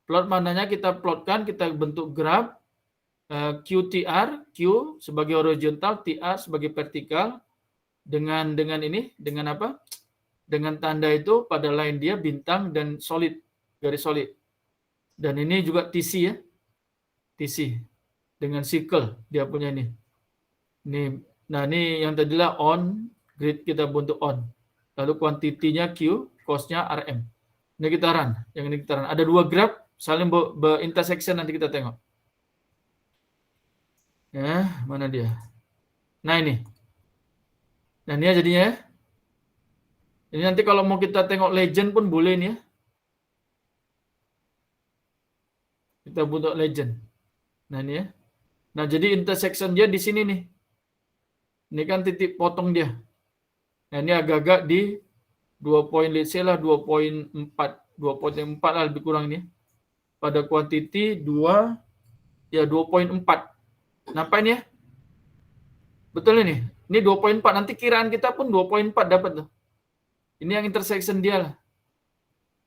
Plot mananya kita plotkan, kita bentuk graf QTR, Q sebagai horizontal, TR sebagai vertikal dengan ini, dengan apa? Dengan tanda itu pada line dia bintang dan solid, garis solid. Dan ini juga TC ya. TC dengan circle dia punya ini. Nah, ini yang tadilah on, grid kita bentuk on. Lalu kuantitinya Q, cost-nya RM. Ini kita run, yang ini kita run. Ada dua graph saling berintersection, nanti kita tengok. Ya, mana dia? Nah, ini. Nah, ini jadinya ya. Ini nanti kalau mau kita tengok legend pun boleh nih ya. Kita bentuk legend. Nah, ini ya. Nah, jadi intersection dia di sini nih. Ini kan titik potong dia. Nah, ini agak-agak di 2.4 lah lebih kurang ini. Pada quantity 2.4. Nampak ini ya? Betul ini. Ini 2.4. Nanti kiraan kita pun 2.4 dapat tuh. Ini yang intersection dia lah.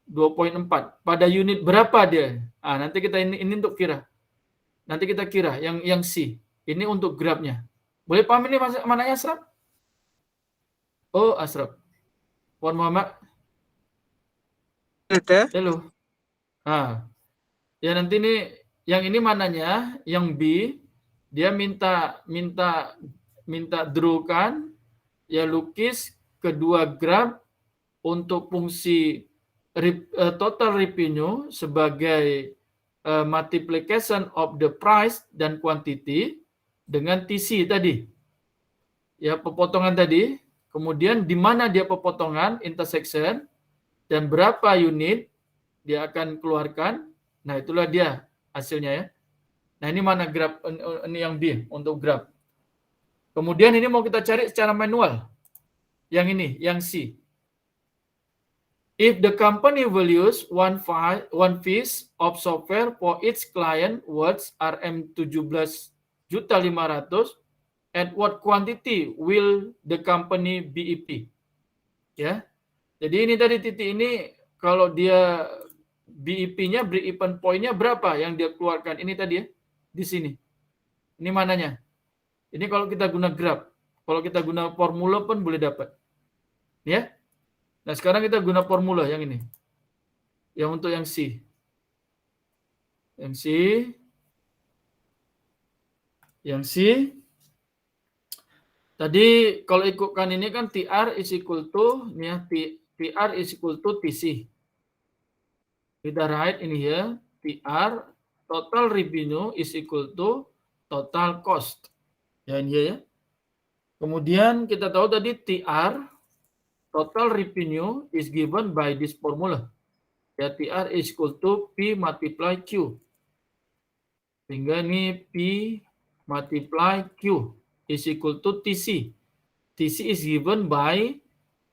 2.4. Pada unit berapa dia? Nanti kita ini untuk kira. Nanti kita kira yang C. Ini untuk grafnya. Boleh paham ini mananya Asraf? Oh, Asraf. Puan Muhammad. Betul. Halo. Ya nanti ini yang ini mananya, yang B dia minta draw kan, ya lukis kedua graf untuk fungsi total revenue sebagai multiplication of the price dan quantity dengan TC tadi. Ya, pepotongan tadi, kemudian di mana dia pepotongan, intersection, dan berapa unit dia akan keluarkan. Nah, itulah dia hasilnya ya. Nah, ini mana graf, ini yang B untuk graf. Kemudian ini mau kita cari secara manual. Yang ini, yang C. If the company will use one piece of software for each client worth Rp17.500.000, at what quantity will the company BEP? Ya. Jadi ini tadi titik ini kalau dia BEP-nya, break-even point-nya berapa yang dia keluarkan? Ini tadi ya, di sini. Ini mananya? Ini kalau kita guna graf. Kalau kita guna formula pun boleh dapat. Ya. Nah, sekarang kita guna formula yang ini. Yang untuk yang C. Yang C. Yang C. Tadi kalau ikutkan ini kan TR is equal to, ini ya, TR is equal to TC. Kita write ini ya, TR total revenue is equal to total cost. Ya ini ya. Kemudian kita tahu tadi TR total revenue is given by this formula. Ya, TR is equal to P multiply Q. Sehingga ini P multiply Q is equal to TC. TC is given by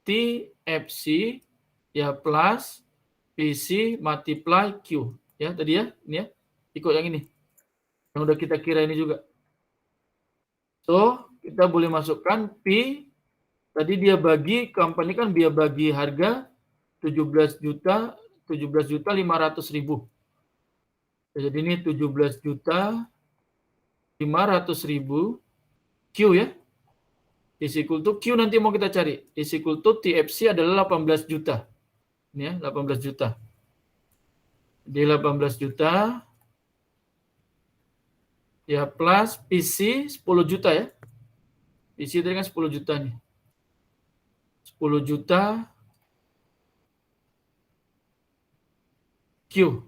TFC ya plus PC multiply Q. Ya, tadi ya, ini ya. Ikut yang ini. Yang udah kita kira ini juga. So, kita boleh masukkan P. Tadi dia bagi, company kan dia bagi harga 17.500.000. Jadi ini 17.500.000 Q ya. Is equal to Q nanti mau kita cari. Is equal to TFC adalah 18 juta. Ini ya, 18 juta. Jadi 18 juta. Ya plus PC 10 juta ya. PC tadi kan 10 juta nih. 10 juta Q.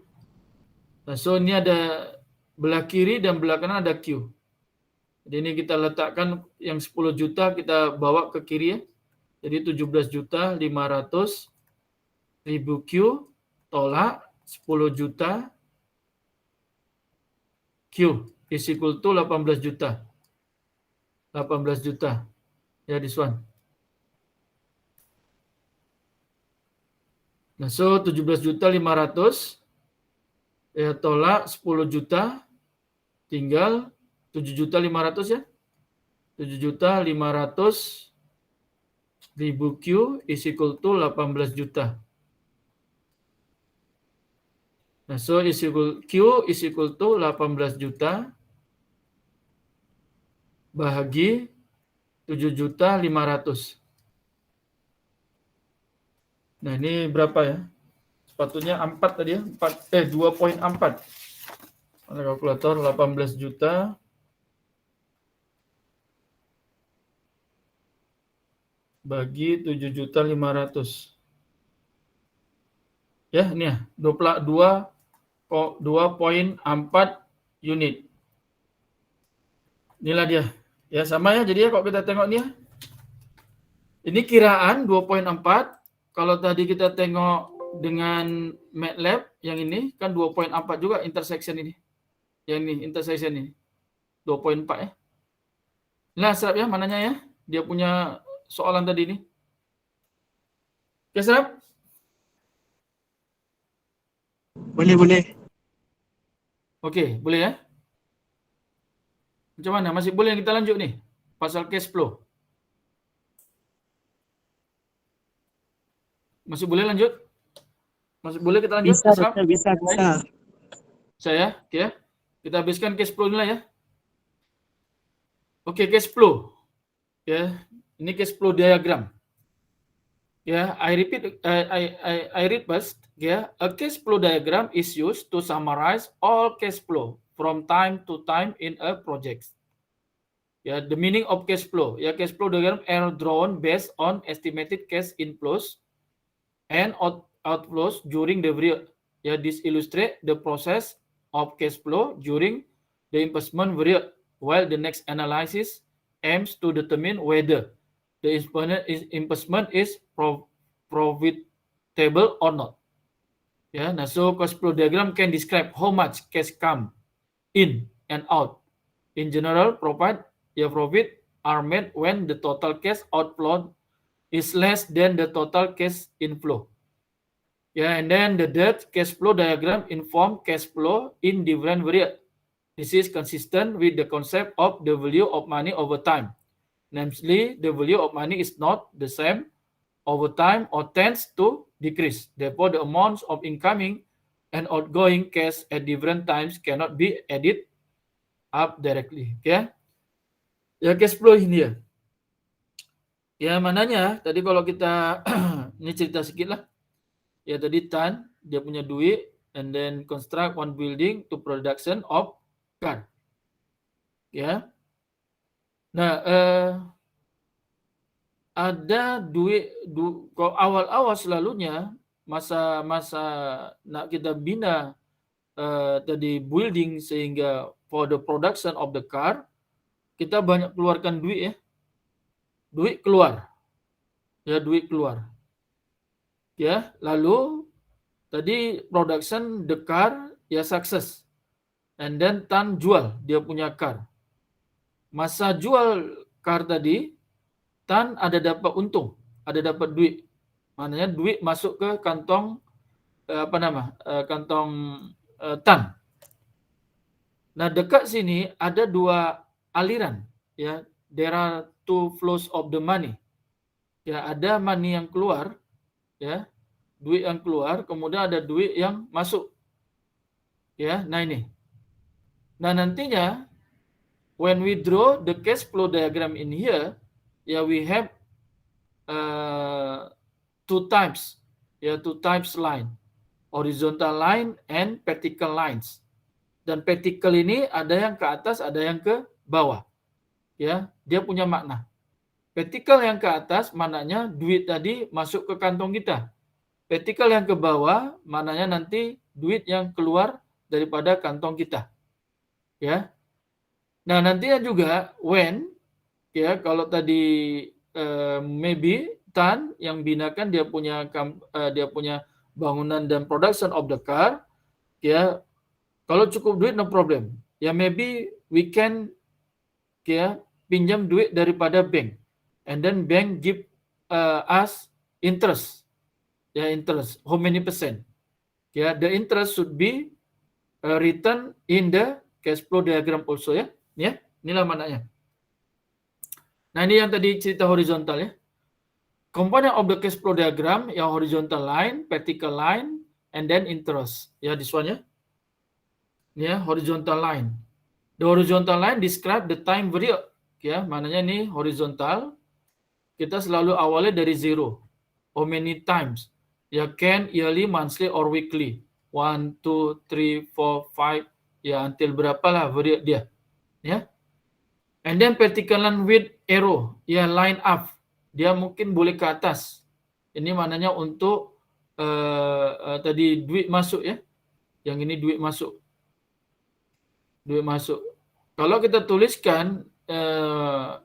Nah, so ini ada belah kiri dan belah kanan ada Q. Jadi ini kita letakkan yang 10 juta kita bawa ke kiri ya. Jadi 17.500.000 Q tolak 10 juta Q is equal to 18 juta. 18 juta. Ya, this one. Nah, so 17.500.000 ya tolak 10 juta tinggal 7.500.000 ya. 7.500.000 Q is equal to 18 juta. Nah, so Q is equal to 18 juta bahagi 7.500.000. Nah, ini berapa ya? Sepatutnya 4 tadi ya. 2.4. Ada kalkulator 18 juta. Bagi 7.500.000. Ya, ini ya. 2.4 unit. Inilah dia. Ya, sama ya. Jadi ya kalau kita tengok ini ya. Ini kiraan 2.4. Kalau tadi kita tengok dengan MATLAB yang ini kan 2.4 juga intersection ini. Yang ini intersection ini. 2.4 ya. Nah, Serap ya mananya ya? Dia punya soalan tadi ini. Oke, Serap? Boleh. Oke, boleh ya? Macam mana? Masih boleh kita lanjut nih? Pasal cash flow. Masih boleh lanjut? Masih boleh kita lanjut? Bisa. Saya? Oke ya? Kita habiskan cash flow inilah ya. Oke, cash flow. Ya, ini cash flow diagram. Ya, I read first. Ya, a cash flow diagram is used to summarize all cash flow from time to time in a project. Ya, the meaning of cash flow. Ya, cash flow diagram are drawn based on estimated cash inflows and outflows during the period. Ya, this illustrate the process of cash flow during the investment period, while the next analysis aims to determine whether the investment is profitable or not. Yeah, nah, so cash flow diagram can describe how much cash come in and out. In general, profit are made when the total cash outflow is less than the total cash inflow. Yeah, and then the debt cash flow diagram inform cash flow in different period. This is consistent with the concept of the value of money over time. Namely, the value of money is not the same over time or tends to decrease. Therefore, the amounts of incoming and outgoing cash at different times cannot be added up directly. Okay? Ya, cash flow ini ya. Ya, mananya tadi kalau kita ini cerita sedikit lah. Ya, tadi Tan dia punya duit and then construct one building to production of car. Ya. Nah, ada duit kalau awal-awal selalunya masa nak kita bina tadi building sehingga for the production of the car kita banyak keluarkan duit ya. Duit keluar. Ya, duit keluar. Ya, lalu tadi production the car ya sukses. And then Tan jual dia punya car. Masa jual car tadi Tan ada dapat untung, ada dapat duit. Maknanya duit masuk ke kantong kantong Tan. Nah, dekat sini ada dua aliran ya. There are two flows of the money. Ya, ada money yang keluar ya. Duit yang keluar, kemudian ada duit yang masuk. Ya, nah ini. Nah, nantinya when we draw the cash flow diagram in here, ya we have two types line, horizontal line and vertical lines. Dan vertical ini ada yang ke atas, ada yang ke bawah. Ya, dia punya makna. Vertical yang ke atas maknanya duit tadi masuk ke kantong kita. Vertical yang ke bawah maknanya nanti duit yang keluar daripada kantong kita. Ya. Nah, nantinya juga when ya kalau tadi maybe Tan yang binakan dia punya bangunan dan production of the car ya, kalau cukup duit no problem ya, maybe we can ya pinjam duit daripada bank and then bank give us interest ya, interest how many percent ya, the interest should be written in the cash flow diagram also ya. Inilah maknanya. Nah, ini yang tadi cerita horizontal ya. Component of the cash flow diagram ya, horizontal line, vertical line, and then interest. Ya, this one ya. Ya, horizontal line. The horizontal line describe the time period. Ya, maknanya ini horizontal. Kita selalu awalnya dari zero. How many times? Ya, can, yearly, monthly, or weekly. 1, 2, 3, 4, 5. Ya, until berapalah period dia. Ya. And then vertical line with arrow, ya line up, dia mungkin boleh ke atas. Ini maknanya untuk tadi duit masuk ya. Yang ini duit masuk. Duit masuk. Kalau kita tuliskan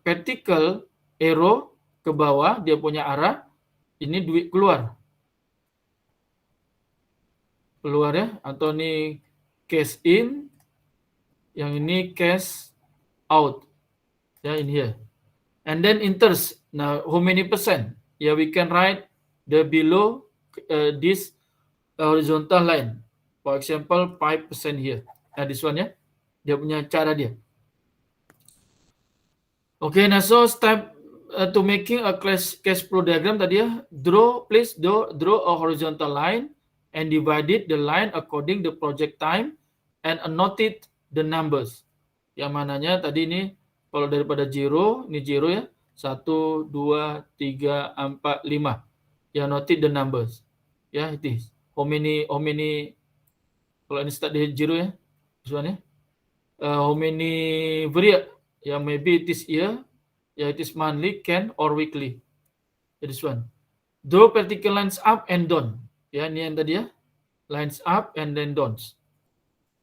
vertical arrow ke bawah, dia punya arah, ini duit keluar. Keluar ya, atau ini cash in, yang ini cash out. Ya, in here. And then interest. Now, how many percent? Yeah, we can write the below this horizontal line. For example, 5% here. Nah, this one ya. Dia punya cara dia. Okay, nah so step to making a cash flow diagram tadi ya. Please draw a horizontal line and divide the line according the project time and annotate the numbers. Yang mananya tadi ini kalau daripada zero, ini zero ya. 1, 2, 3, 4, 5. Ya, noted the numbers. Ya, it is. How many, kalau ini start dari zero ya. This one ya. How many period? Ya, maybe it is year. Ya, it is monthly, can, or weekly. Ya, this one. Draw vertical lines up and down. Ya, ini yang tadi ya. Lines up and then downs.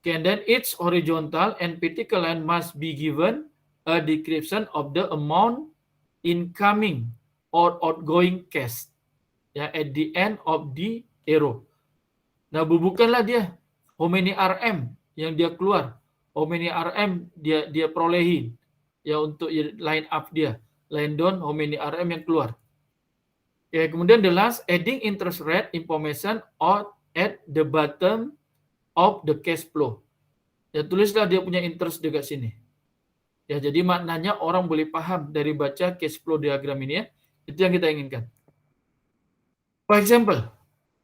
Okay, and then each horizontal and vertical line must be given a description of the amount incoming or outgoing cash. Ya, at the end of the arrow. Nah, bubukanlah dia how many RM yang dia keluar, how many RM dia perolehin ya untuk line up dia, line down how many RM yang keluar. Ya, kemudian the last adding interest rate information at the bottom of the cash flow. Ya, tulislah dia punya interest dekat sini. Ya, jadi maknanya orang boleh paham dari baca cash flow diagram ini ya. Itu yang kita inginkan. For example,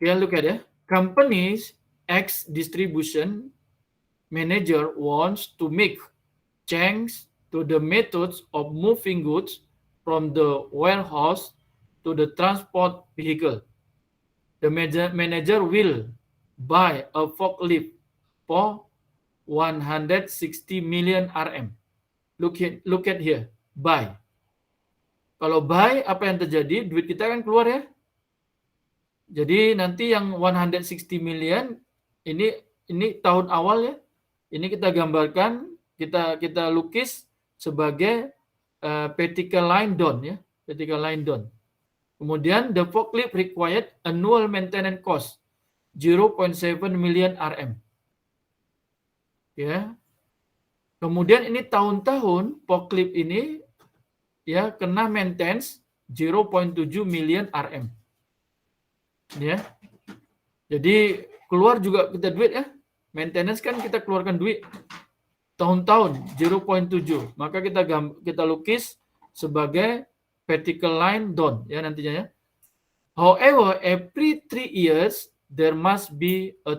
kita look at ya. Companies X distribution manager wants to make changes to the methods of moving goods from the warehouse to the transport vehicle. The manager will buy a forklift for 160 million RM. Look at here, buy. Kalau buy, apa yang terjadi? Duit kita kan keluar ya. Jadi nanti yang 160 million ini tahun awal ya. Ini kita gambarkan, kita lukis sebagai vertical line down ya, vertical line down. Kemudian the forklift required annual maintenance cost 0.7 million RM. Ya. Kemudian ini tahun-tahun forklift ini ya kena maintenance 0.7 million RM. Ya. Jadi keluar juga kita duit ya. Maintenance kan kita keluarkan duit tahun-tahun 0.7. Maka kita lukis sebagai vertical line down ya nantinya ya. However, every 3 years there must be a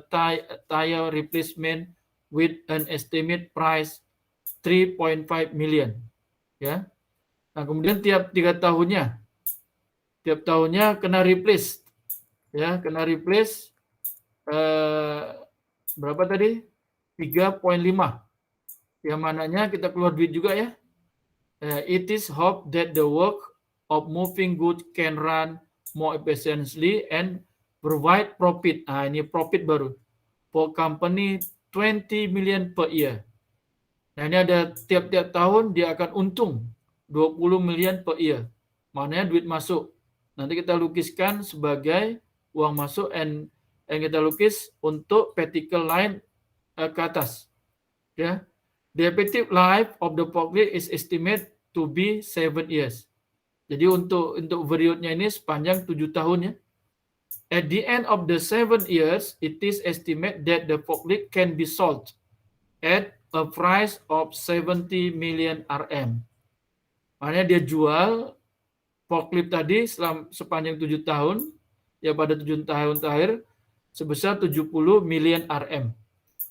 tire replacement with an estimate price 3.5 million. Ya. Nah, kemudian tiap 3 tahunnya kena replace. Ya, kena replace berapa tadi? 3.5. Yang mananya kita keluar duit juga ya. It is hoped that the work of moving goods can run more efficiently and provide profit. Ah, ini profit baru. For company 20 million per year. Nah, ini ada tiap-tiap tahun dia akan untung 20 million per year. Maknanya duit masuk. Nanti kita lukiskan sebagai uang masuk and kita lukis untuk vertical line ke atas. Ya. The effective life of the forklift is estimated to be 7 years. Jadi untuk periodnya ini sepanjang 7 tahun ya. At the end of the 7 years, it is estimated that the forklift can be sold at a price of 70 million RM. Maknanya dia jual forklift tadi sepanjang 7 tahun, ya pada 7 tahun terakhir sebesar 70 million RM.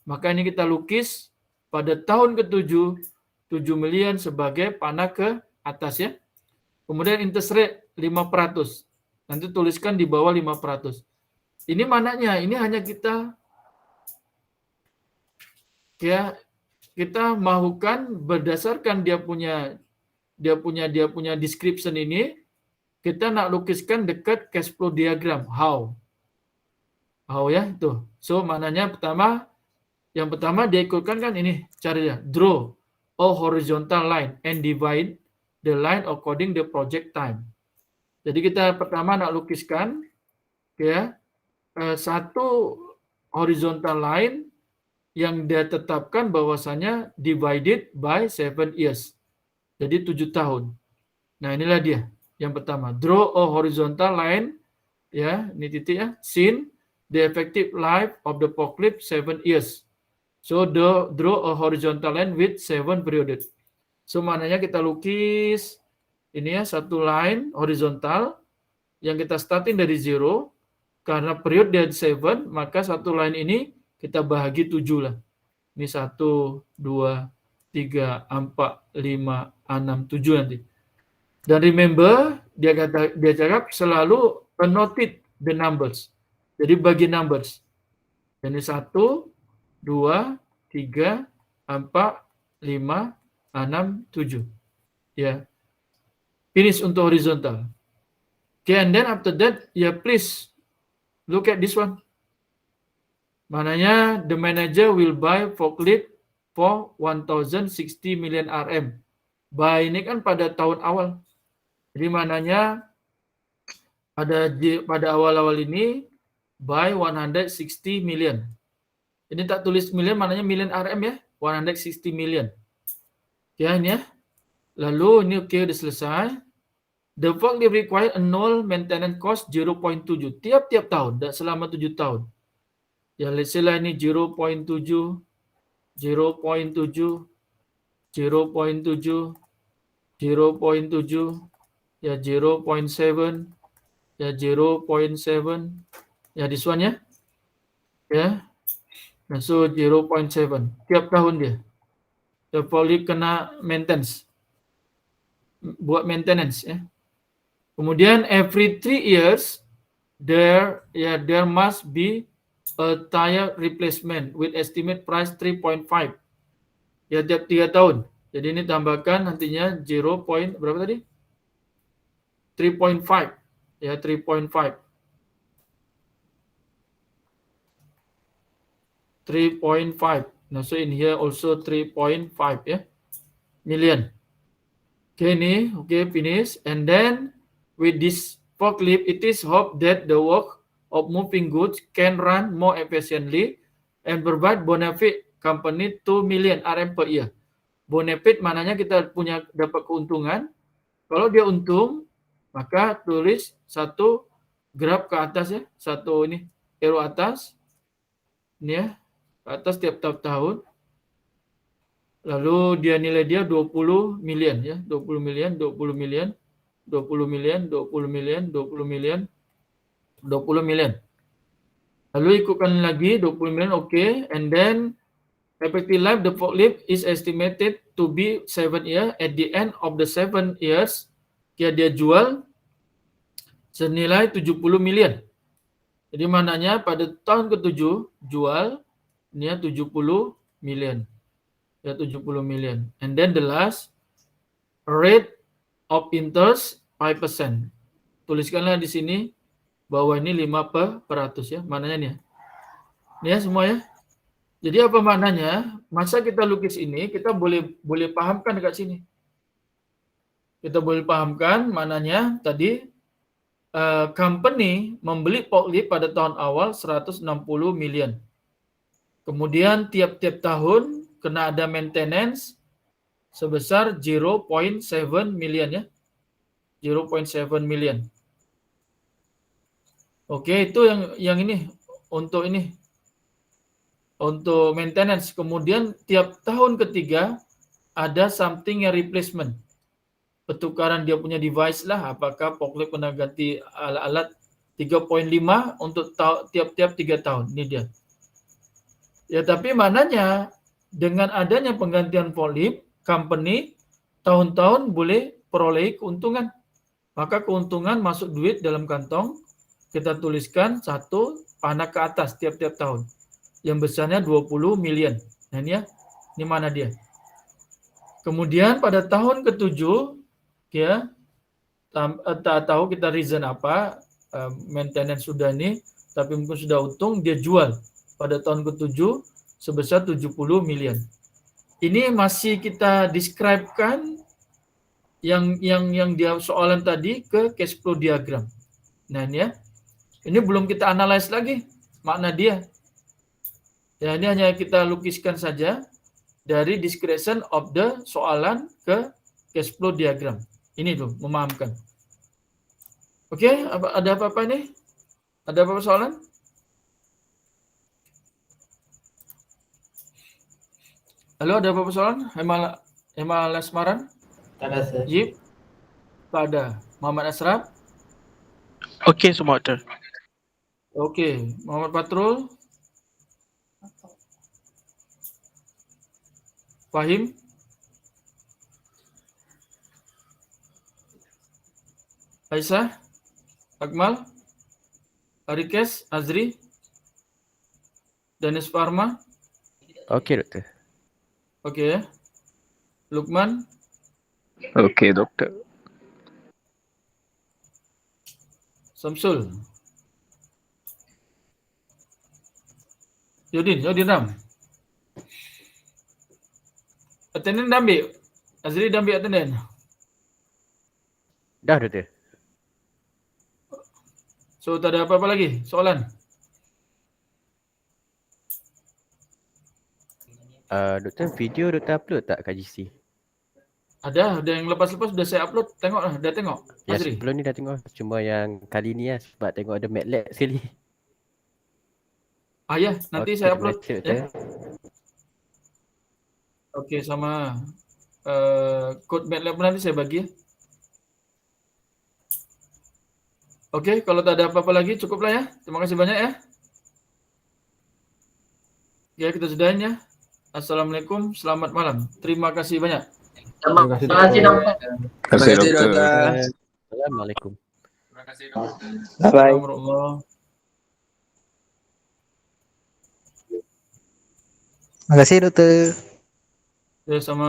Maka ini kita lukis pada tahun ke-7, 7 million sebagai panah ke atas ya. Kemudian interest rate 5%. Nanti tuliskan di bawah 5%. Ini mananya? Ini hanya kita mahukan berdasarkan dia punya description ini, kita nak lukiskan dekat cash flow diagram. How ya itu. So maknanya yang pertama dia ikutkan kan ini caranya. Draw a horizontal line and divide the line according the project time. Jadi kita pertama nak lukiskan ya satu horizontal line yang dia tetapkan bahwasanya divided by 7 years. Jadi 7 tahun. Nah, inilah dia. Yang pertama, draw a horizontal line ya, ini titik ya, since the effective life of the forklift 7 years. So draw a horizontal line with 7 period. So maknanya kita lukis ini ya satu line horizontal yang kita starting dari 0 karena period dari 7, maka satu line ini kita bahagi 7 lah. Ini 1, 2, 3, 4, 5, 6, 7 nanti. Dan remember, dia cakap selalu annotate the numbers. Jadi bagi numbers. Jadi 1, 2, 3, 4, 5, 6, 7. Ya. Finish untuk horizontal. Okay, and then after that, please look at this one. Maknanya the manager will buy forklift for 1060 million RM. Buy ini kan pada tahun awal. Jadi maknanya pada awal-awal ini buy 160 million. Ini tak tulis million, maknanya million RM ya. 160 million. Ya ini ya. Lalu ini oke, udah selesai. The forklift require annual maintenance cost 0.7 tiap-tiap tahun, dan selama 7 tahun. Ya, let's say lah ini 0.7, 0.7, 0.7, 0.7, ya 0.7, ya 0.7, ya this one ya. Ya. Nah, so 0.7 tiap tahun dia. The forklift kena maintenance. Buat maintenance ya. Kemudian every 3 years there must be a tire replacement with estimate price 3.5. Ya tiap 3 tahun. Jadi ini tambahkan nantinya 0. Berapa tadi? 3.5. Ya 3.5. 3.5. Nah, so in here also 3.5 ya. Million. Okay, ini finish. And then with this forklift, it is hoped that the work of moving goods can run more efficiently and provide benefit company 2 million RM per year. Benefit maknanya kita dapat keuntungan. Kalau dia untung, maka tulis satu graf ke atas ya, satu ini arrow atas. Ini ya, ke atas tiap tahun. Lalu nilai dia 20 million ya, 20 million, 20 million, 20 million, 20 million, 20 million, 20 million. Lalu ikutkan lagi 20 million, okay. And then effective life the forklift is estimated to be 7 years. At the end of the 7 years, dia jual senilai 70 million. Jadi maknanya pada tahun ke-7 jual ini ya 70 million. Ya 70 million. And then the last rate of interest 5%. Tuliskanlah di sini bahwa ini 5% ya. Maknanya nih ya. Ini ya semua ya. Jadi apa maknanya? Masa kita lukis ini, kita boleh pahamkan dekat sini. Kita boleh pahamkan maknanya tadi company membeli forklift pada tahun awal 160 million. Kemudian tiap-tiap tahun kena ada maintenance sebesar 0.7 million ya. 0.7 million. Oke, itu yang ini untuk ini. Untuk maintenance. Kemudian tiap tahun ketiga ada something yang replacement. Pertukaran dia punya device lah, apakah forklift kena ganti alat-alat 3.5 untuk tiap-tiap 3 tahun. Ini dia. Ya, tapi maknanya dengan adanya penggantian forklift, company tahun-tahun boleh peroleh keuntungan. Maka keuntungan masuk duit dalam kantong, kita tuliskan 1 panah ke atas tiap-tiap tahun. Yang besarnya 20 million. Nah ini ya, ini mana dia. Kemudian pada tahun ke-7, ya, tak tahu kita reason apa, maintenance sudah ini, tapi mungkin sudah untung, dia jual pada tahun ke-7 sebesar 70 million. Ini masih kita describe-kan yang dia soalan tadi ke cash flow diagram. Nah ini ya, ini belum kita analyze lagi makna dia. Ya, ini hanya kita lukiskan saja dari description of the soalan ke cash flow diagram. Ini tuh, memahamkan. Oke, ada apa-apa ini? Ada apa-apa soalan? Halo, ada apa-apa soalan? Hemal Lasmaran? Tak ada, sir. Yip? Tak ada. Muhammad Asraf? Okey semua, Doktor. Oke. Muhammad Patrul? Fahim? Aisyah? Akmal? Arikes? Azri? Danis Farma? Okey doktor. Okey. Lukman? Okey, doktor. Samsul? Yudin Ram. Attendant dah ambil? Azri dah ambil attendant? Dah doktor. So tak ada apa-apa lagi soalan? Doktor, video doktor upload tak kat GC? Ada yang lepas-lepas sudah saya upload. Tengoklah, dah tengok. Yang Azri. sebelum ni dah tengok. Cuma yang kali ni lah sebab tengok ada MATLAB sekali. Ya, nanti saya upload. terima kasih, Ya. doktor. Okey, sama kod MATLAB nanti saya bagi. Okey, kalau tak ada apa-apa lagi cukuplah ya. Terima kasih banyak ya. Ya, kita sudahin ya. Assalamualaikum, selamat malam. Terima kasih banyak. Terima kasih dokter. Terima kasih dokter. Assalamualaikum. Bye. Warahmatullahi. Terima kasih dokter. Ya, sama.